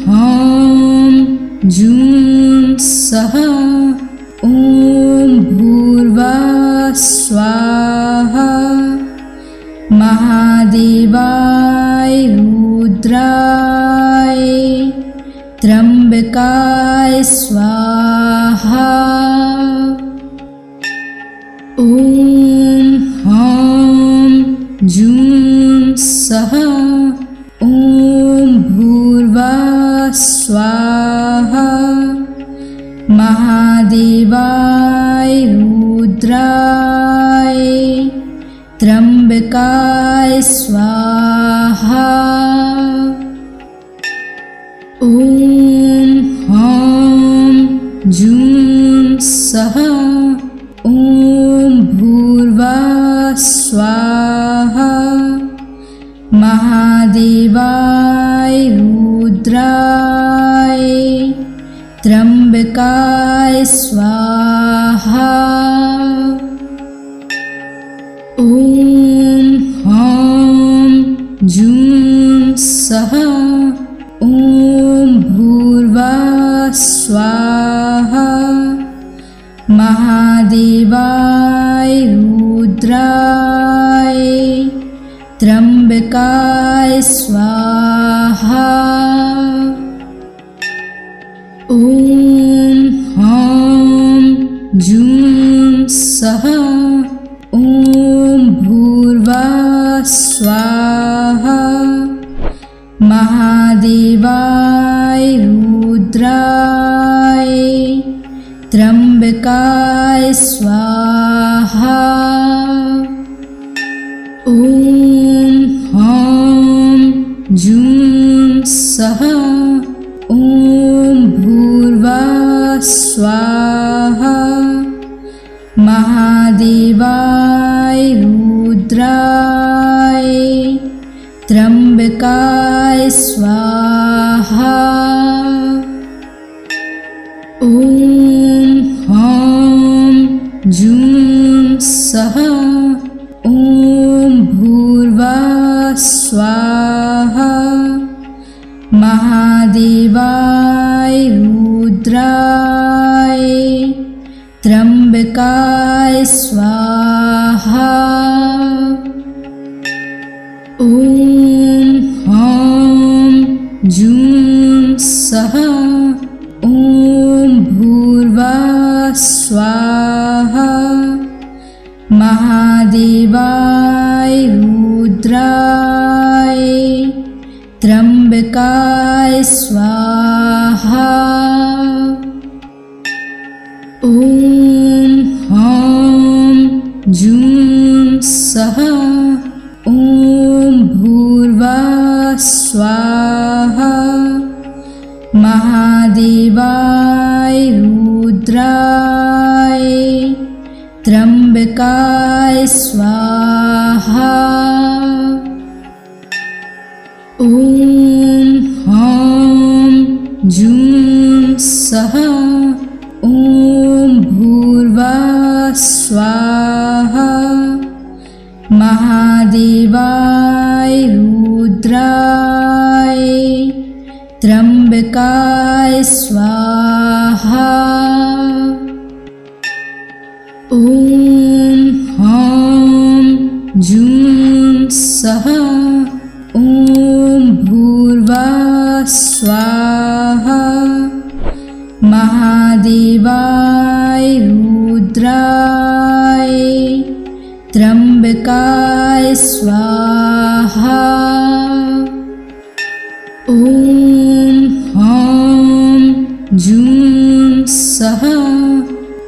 ह्रां जूं सः ॐ भूर्भुवः स्वाहा। महादेवाय रुद्राय त्र्यंबकाय स्वाहा। ओम ह्रां जूं सः ओम भूर्भुवः स्वाहा। महादेवाय रुद्राय त्र्यंबकाय स्वाहा। ओम ह्रां जूं सः ओम भूर्भुवः स्वाहा। महादेवाय रुद्राय त्र्यंबकाय स्वाहा। ओम ह्रां जूं सः ओम भूर्भुवः स्वाहा। महादेवाय रुद्राय त्र्यंबकाय स्वाहा। ओम ह्रां जूं सः ओम भूर्भुवः स्वाहा। महादेवाय रुद्राय त्र्यंबकाय स्वाहा। ओम ह्रां जूं सः ओम भूर्भुवः स्वाहा। महादेवाय रुद्राय त्र्यंबकाय स्वाहा। ओम ह्रां जूं सः ओम भूर्भुवः स्वाहा। महादेवाय रुद्राय त्र्यंबकाय स्वाहा। ओम ह्रां जूं सः ओम भूर्भुवः स्वाहा। महादेवाय रुद्राय त्र्यंबकाय स्वाहा। ओम ह्रां जूं सः ओम भूर्भुवः स्वाहा। महादेवाय रुद्राय त्र्यंबकाय स्वाहा। ओम ह्रां जूं सः ओम भूर्भुवः स्वाहा। महादेवाय रुद्राय त्र्यंबकाय स्वाहा। ओम ह्रां जूं सः ओम भूर्भुवः स्वाहा। महादेवाय रुद्राय त्र्यंबकाय स्वाहा। ओम ह्रां जूं सः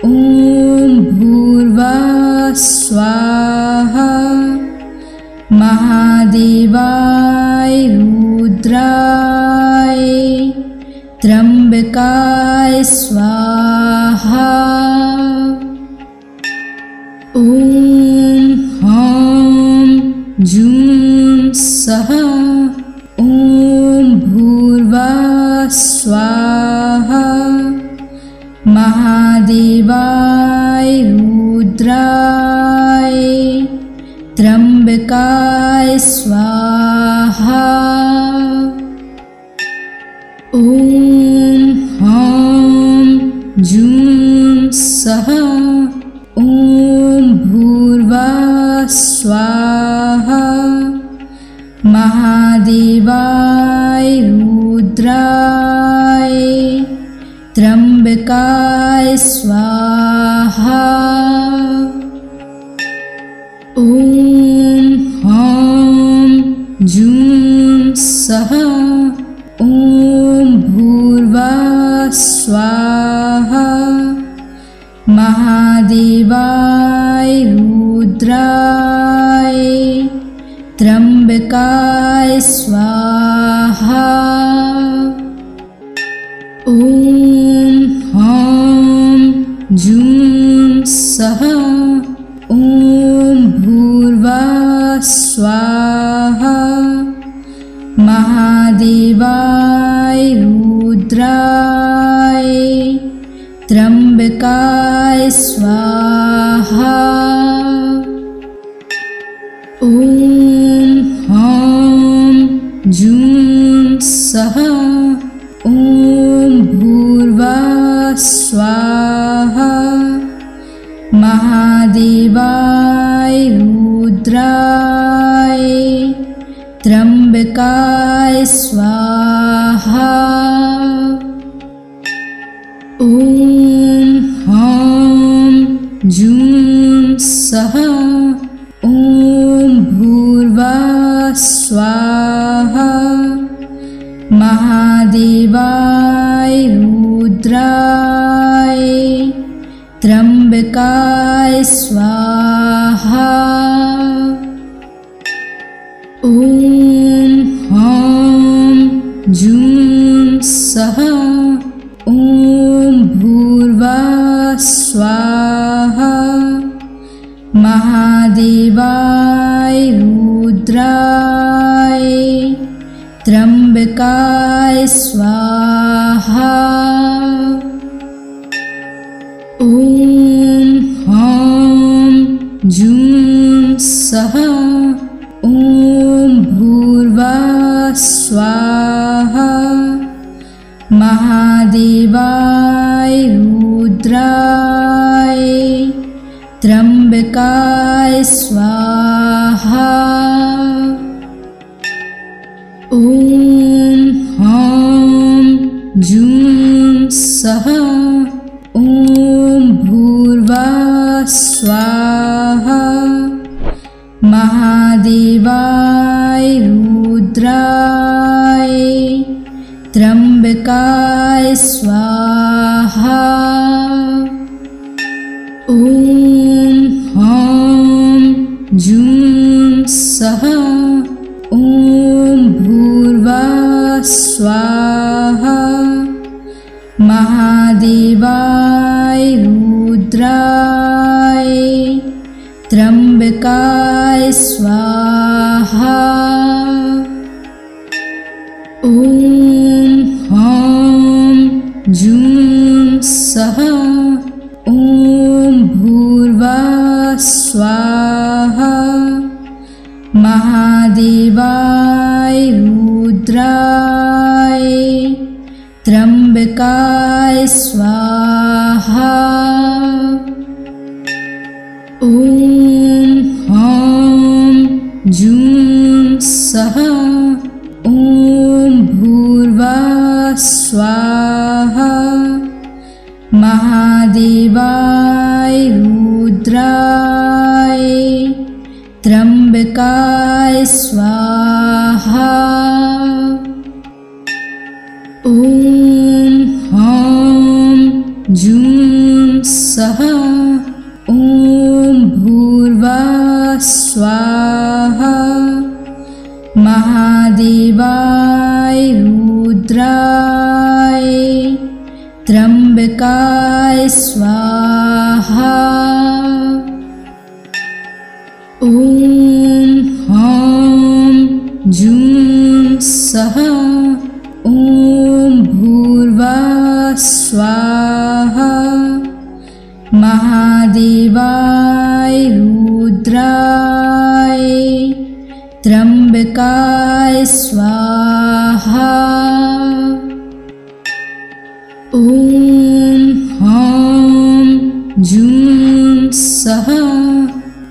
ओम भूर्भुवः स्वाहा। महादेवाय रुद्राय त्र्यंबकाय स्वाहा। ओम ह्रां जूं सः ओम भूर्भुवः स्वाहा। महादेवाय रुद्राय त्र्यंबकाय स्वाहा। ओम ह्रां जूं सः ओम भूर्भुवः स्वाहा। महादेवाय रुद्राय त्र्यंबकाय स्वाहा। ओम ह्रां जूं सः ओम भूर्भुवः स्वाहा। महादेवाय रुद्राय त्र्यंबकाय स्वाहा। ओम ह्रां जूं सः ओम भूर्भुवः स्वाहा। महादेवाय रुद्राय त्र्यंबकाय स्वाहा। ओम ह्रां जूं सः ओम भूर्भुवः स्वाहा। महादेवाय रुद्राय त्र्यंबकाय स्वाहा। ओम ह्रां जूं सः ओम भूर्भुवः स्वाहा। महादेवाय रुद्राय त्र्यंबकाय स्वाहा। ओम ह्रां जूं सः ओम भूर्भुवः स्वाहा। महादेवाय रुद्राय त्र्यंबकाय स्वाहा। ओम ह्रां जूं सः ओम भूर्भुवः स्वाहा। महादेवाय रुद्राय त्र्यंबकाय स्वाहा। ओम ह्रां जूं सः ओम भूर्भुवः स्वाहा। महादेवाय रुद्राय त्र्यंबकाय स्वाहा। ओम ह्रां जूं सः ओम भूर्भुवः स्वाहा। महादेवाय रुद्राय त्र्यंबकाय स्वाहा। ओम ह्रां जूं सः ओम भूर्भुवः स्वाहा। महादेवाय रुद्राय त्र्यंबकाय स्वाहा। ओम ह्रां जूं सः ओम भूर्भुवः स्वाहा। महादेवाय रुद्राय त्र्यंबकाय स्वाहा। ओम ह्रां जूं सः ओम भूर्भुवः स्वाहा। महादेवाय रुद्राय त्र्यंबकाय स्वाहा। ओम ह्रां जूं सः ओम भूर्भुवः स्वाहा। महादेवाय रुद्राय त्र्यंबकाय स्वाहा। ओम ह्रां जूं सः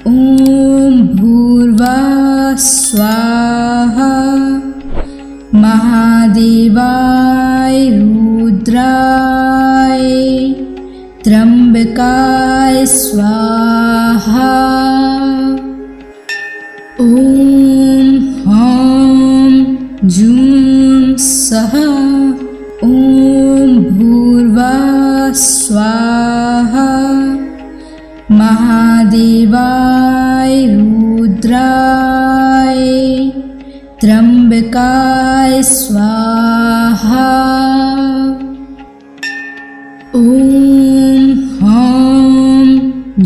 ओम भूर्भुवः स्वाहा। महादेवाय रुद्राय त्र्यंबकाय स्वाहा। ॐ ह्रां जूं सः ॐ भूर्भुवः स्वाहा। महादेवाय रुद्राय त्र्यंबकाय स्वाहा। ॐ ह्रां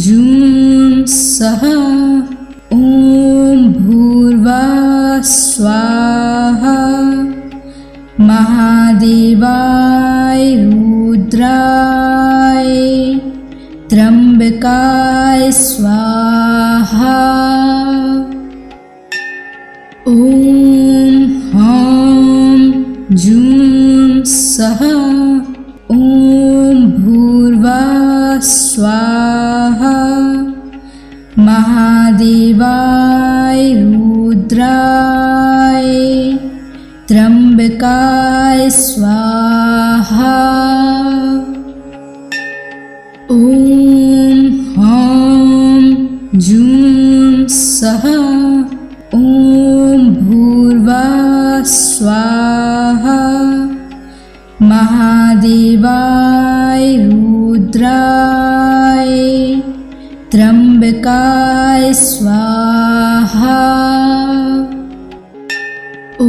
जूं सः ॐ भूर्भुवः स्वाहा। महादेवाय रुद्राय त्र्यंबकाय स्वाहा। ॐ ह्रां जूं सः ॐ भूर्भुवः स्वाहा। महादेवाय रुद्राय त्र्यंबकाय स्वाहा। ॐ ह्रां जूं सः ॐ भूर्भुवः स्वाहा। महादेवाय रुद्राय त्र्यंबकाय स्वाहा। ॐ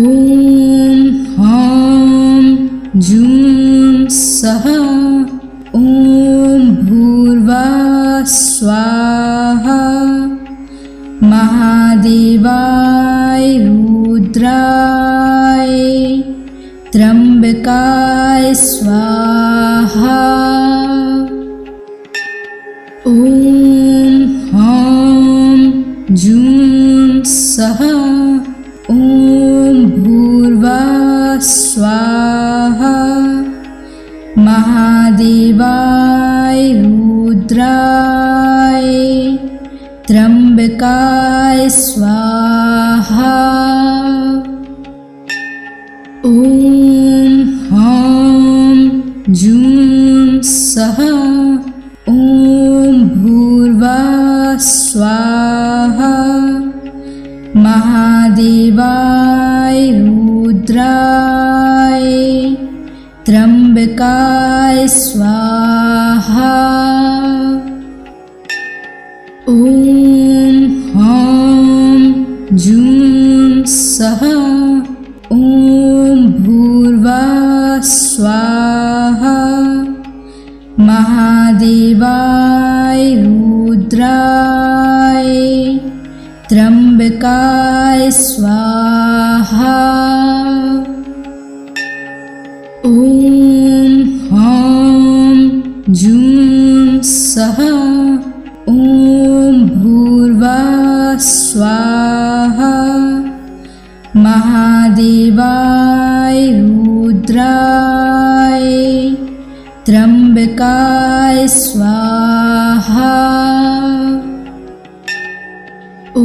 ह्रां जूं सः ॐ भूर्भुवः स्वाहा। महादेवाय रुद्राय त्र्यंबकाय स्वाहा। ॐ ह्रां जूं सः ॐ भूर्भुवः स्वाहा। महादेवाय रुद्राय त्र्यंबकाय स्वाहा। ॐ ह्रां जूं सः ॐ भूर्भुवः स्वाहा। महादेवाय रुद्राय त्र्यंबकाय स्वाहा। ॐ ह्रां जूं सः ॐ भूर्भुवः स्वाहा। महादेवाय रुद्राय त्र्यंबकाय स्वाहा। ॐ ह्रां जूं सः ॐ भूर्भुवः स्वाहा। महादेवाय रुद्राय त्र्यंबकाय स्वाहा। ॐ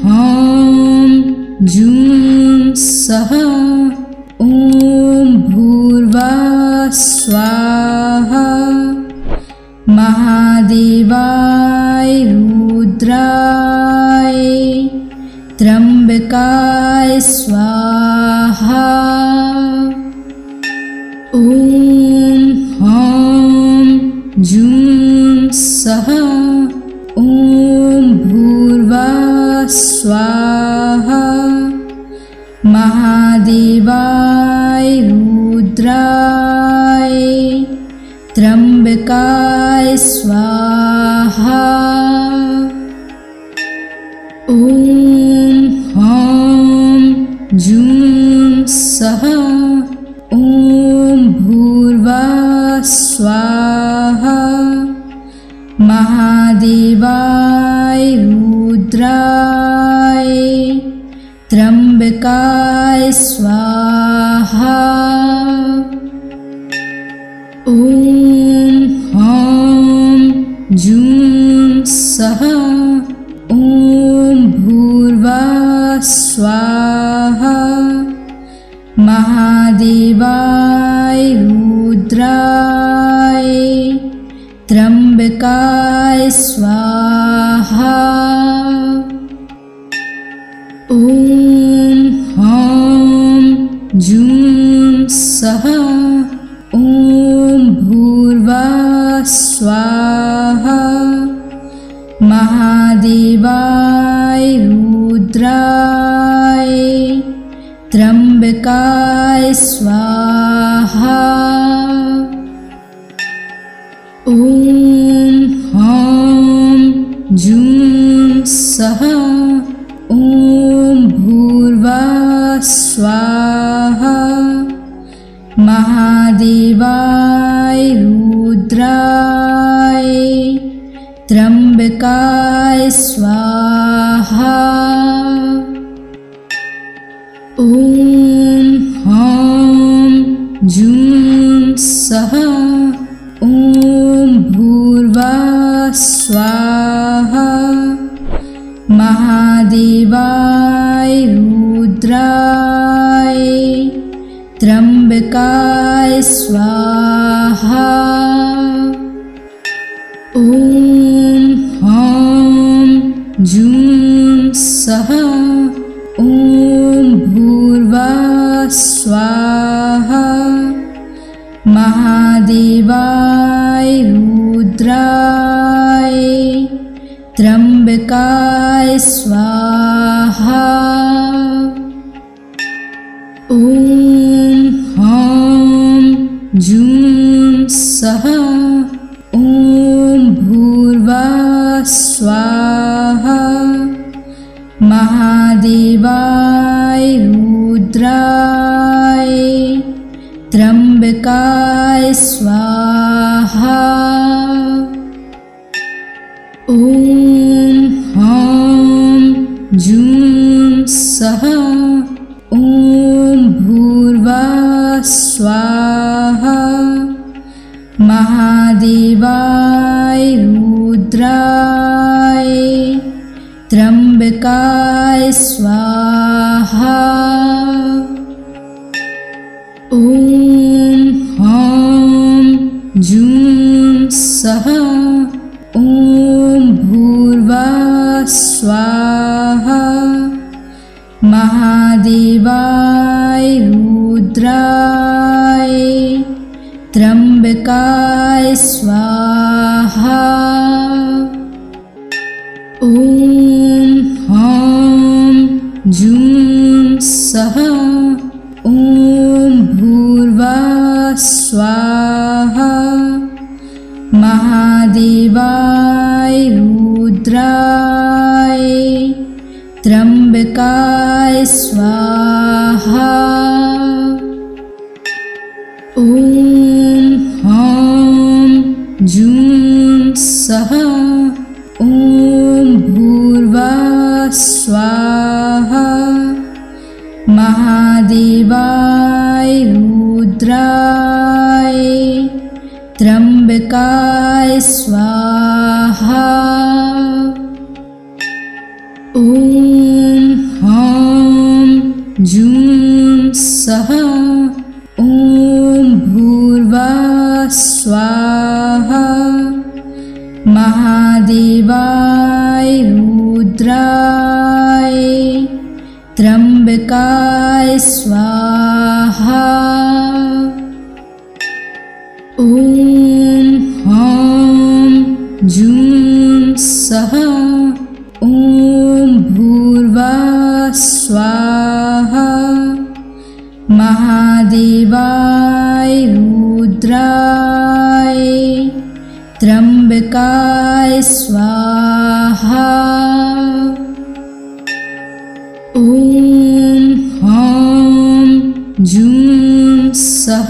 ह्रां जूं सः ॐ भूर्भुवः स्वाहा। महादेवाय रुद्राय त्र्यंबकाय स्वाहा। ॐ ह्रां जूं सः ॐ भूर्भुवः स्वाहा। महादेवाय रुद्राय त्र्यंबकाय स्वाहा। ॐ ह्रां जूं सः ॐ भूर्भुवः स्वाहा। महादेवाय रुद्राय त्र्यंबकाय स्वाहा। ॐ ह्रां जूं सः ॐ भूर्भुवः स्वाहा। महादेवाय रुद्राय त्र्यंबकाय स्वाहा। ओम ह्रां जूं सः ओम भूर्भुवः स्वाहा। महादेवाय रुद्राय त्र्यंबकाय स्वाहा। ओम ह्रां जूं सः ओम भूर्भुवः स्वाहा। महादेवाय रुद्राय त्र्यंबकाय स्वाहा। ओम ह्रां जूं सः ओम भूर्भुवः स्वाहा। महादेवाय रुद्राय त्र्यंबकाय स्वाहा। ओम ह्रां जूं सः ओम भूर्भुवः स्वाहा। महादेवाय रुद्राय त्र्यंबकाय स्वाहा। ओम ह्रां जूं सः ओम भूर्भुवः स्वाहा। महादेवाय रुद्राय त्र्यंबकाय स्वाहा। ओम ह्रां जूं सः ओम भूर्भुवः स्वाहा। महादेवाय रुद्राय त्र्यंबकाय स्वाहा। ओम ह्रां जूं सः ओम भूर्भुवः स्वाहा। महादेवाय रुद्राय त्र्यंबकाय स्वाहा। ओम ह्रां जूं सः ओम भूर्भुवः स्वाहा। महादेवाय रुद्राय त्र्यंबकाय स्वाहा। ओम ह्रां जूं सः ओम भूर्भुवः स्वाहा। महादेवाय रुद्राय त्र्यंबकाय स्वाहा। ओम ह्रां जूं सः ओम भूर्भुवः स्वाहा। महादेवाय रुद्राय त्र्यंबकाय स्वाहा। ओम ह्रां जूं सः ओम भूर्भुवः स्वाहा। महादेवाय रुद्राय त्र्यंबकाय स्वाहा। ओम ह्रां जूं सः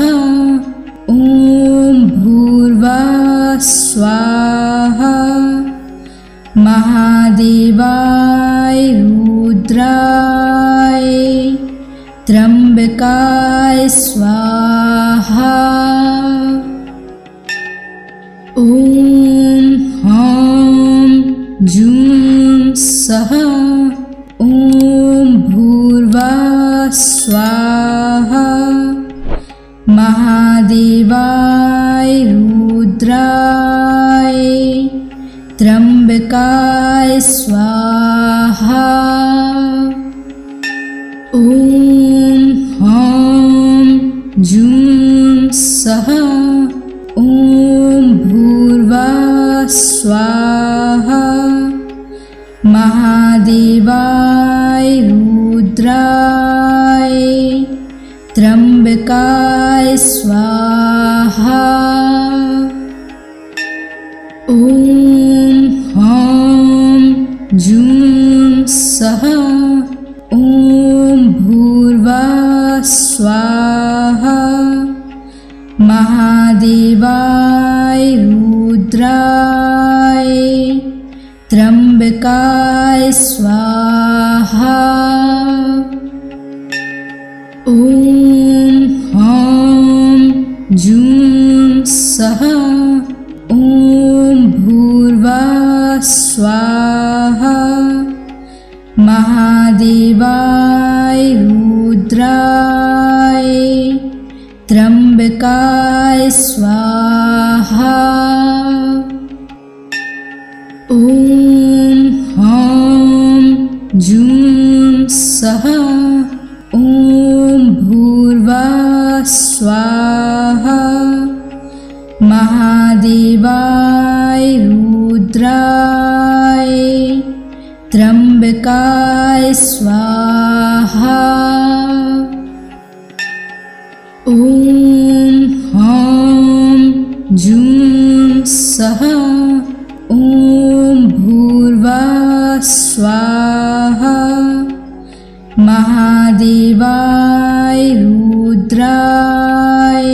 ओम भूर्भुवः स्वाहा। महादेवाय रुद्राय त्र्यंबकाय स्वाहा। ओम ह्रां जूं सः ओम भूर्भुवः स्वाहा महादेवाय रुद्राय त्र्यंबकाय स्वाहा ॐ ह्रां जूं सः ॐ भूर्भुवः स्वाहा महादेवाय रुद्राय त्र्यंबकाय स्वाहा ॐ ह्रां जूं सः ॐ भूर्भुवः स्वाहा महादेवाय रुद्राय त्र्यंबकाय स्वाहा ॐ ह्रां जूं सः ॐ भूर्भुवः स्वाहा महादेवाय रुद्राय त्र्यंबकाय स्वाहा ॐ ह्रां जूं सः ॐ भूर्भुवः स्वाहा महादेवाय रुद्राय त्र्यंबकाय स्वाहा ॐ ह्रां जूं सः ॐ भूर्भुवः स्वाहा महादेवाय रुद्राय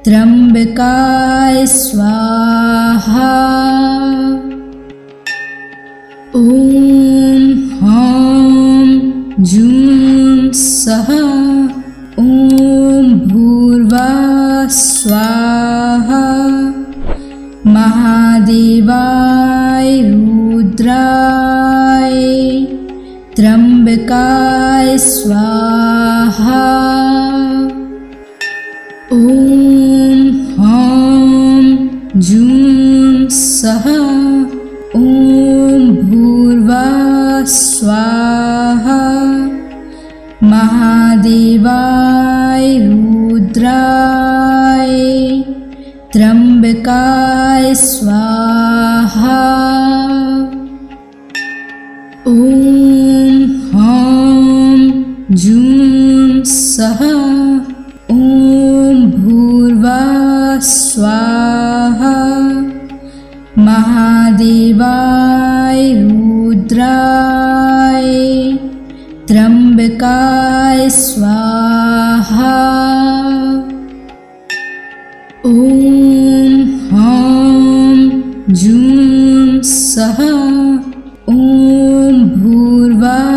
त्र्यंबकाय स्वाहा ॐ ह्रां जूं सः ॐ भूर्भुवः स्वाहा महादेवाय रुद्राय त्र्यंबकाय स्वाहा ॐ ह्रां जूं सः ॐ भूर्भुवः स्वाहा महादेवाय रुद्राय त्र्यंबकाय स्वाहा ॐ ह्रां जूं सः ॐ भूर्भुवः स्वाहा महादेवाय रुद्राय त्र्यंबकाय स्वाहा ॐ ह्रां जूं सः ॐ भूर्भुवः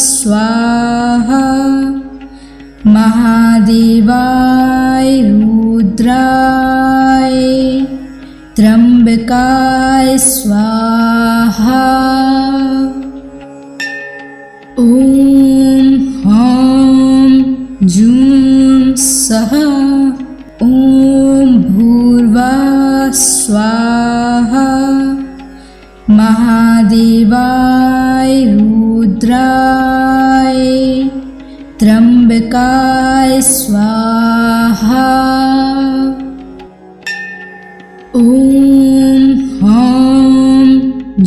स्वाहा महादेवाय रुद्राय त्र्यंबकाय स्वाहा ॐ ह्रां जूं सः ॐ भूर्भुवः स्वाहा महादेवाय रुद्राय त्र्यंबकाय स्वाहा ॐ ह्रां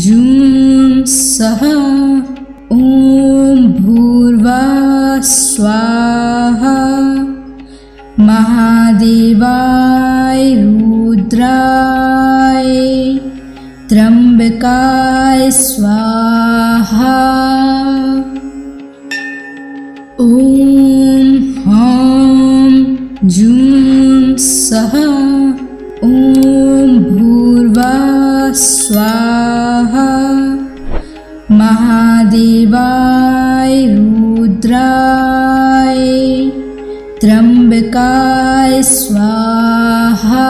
जूं सः ॐ भूर्भुवः स्वाहा महादेवाय रुद्राय त्र्यंबकाय स्वाहा ॐ ह्रां जूं सः ॐ भूर्भुवः स्वाहा महादेवाय रुद्राय त्र्यंबकाय स्वाहा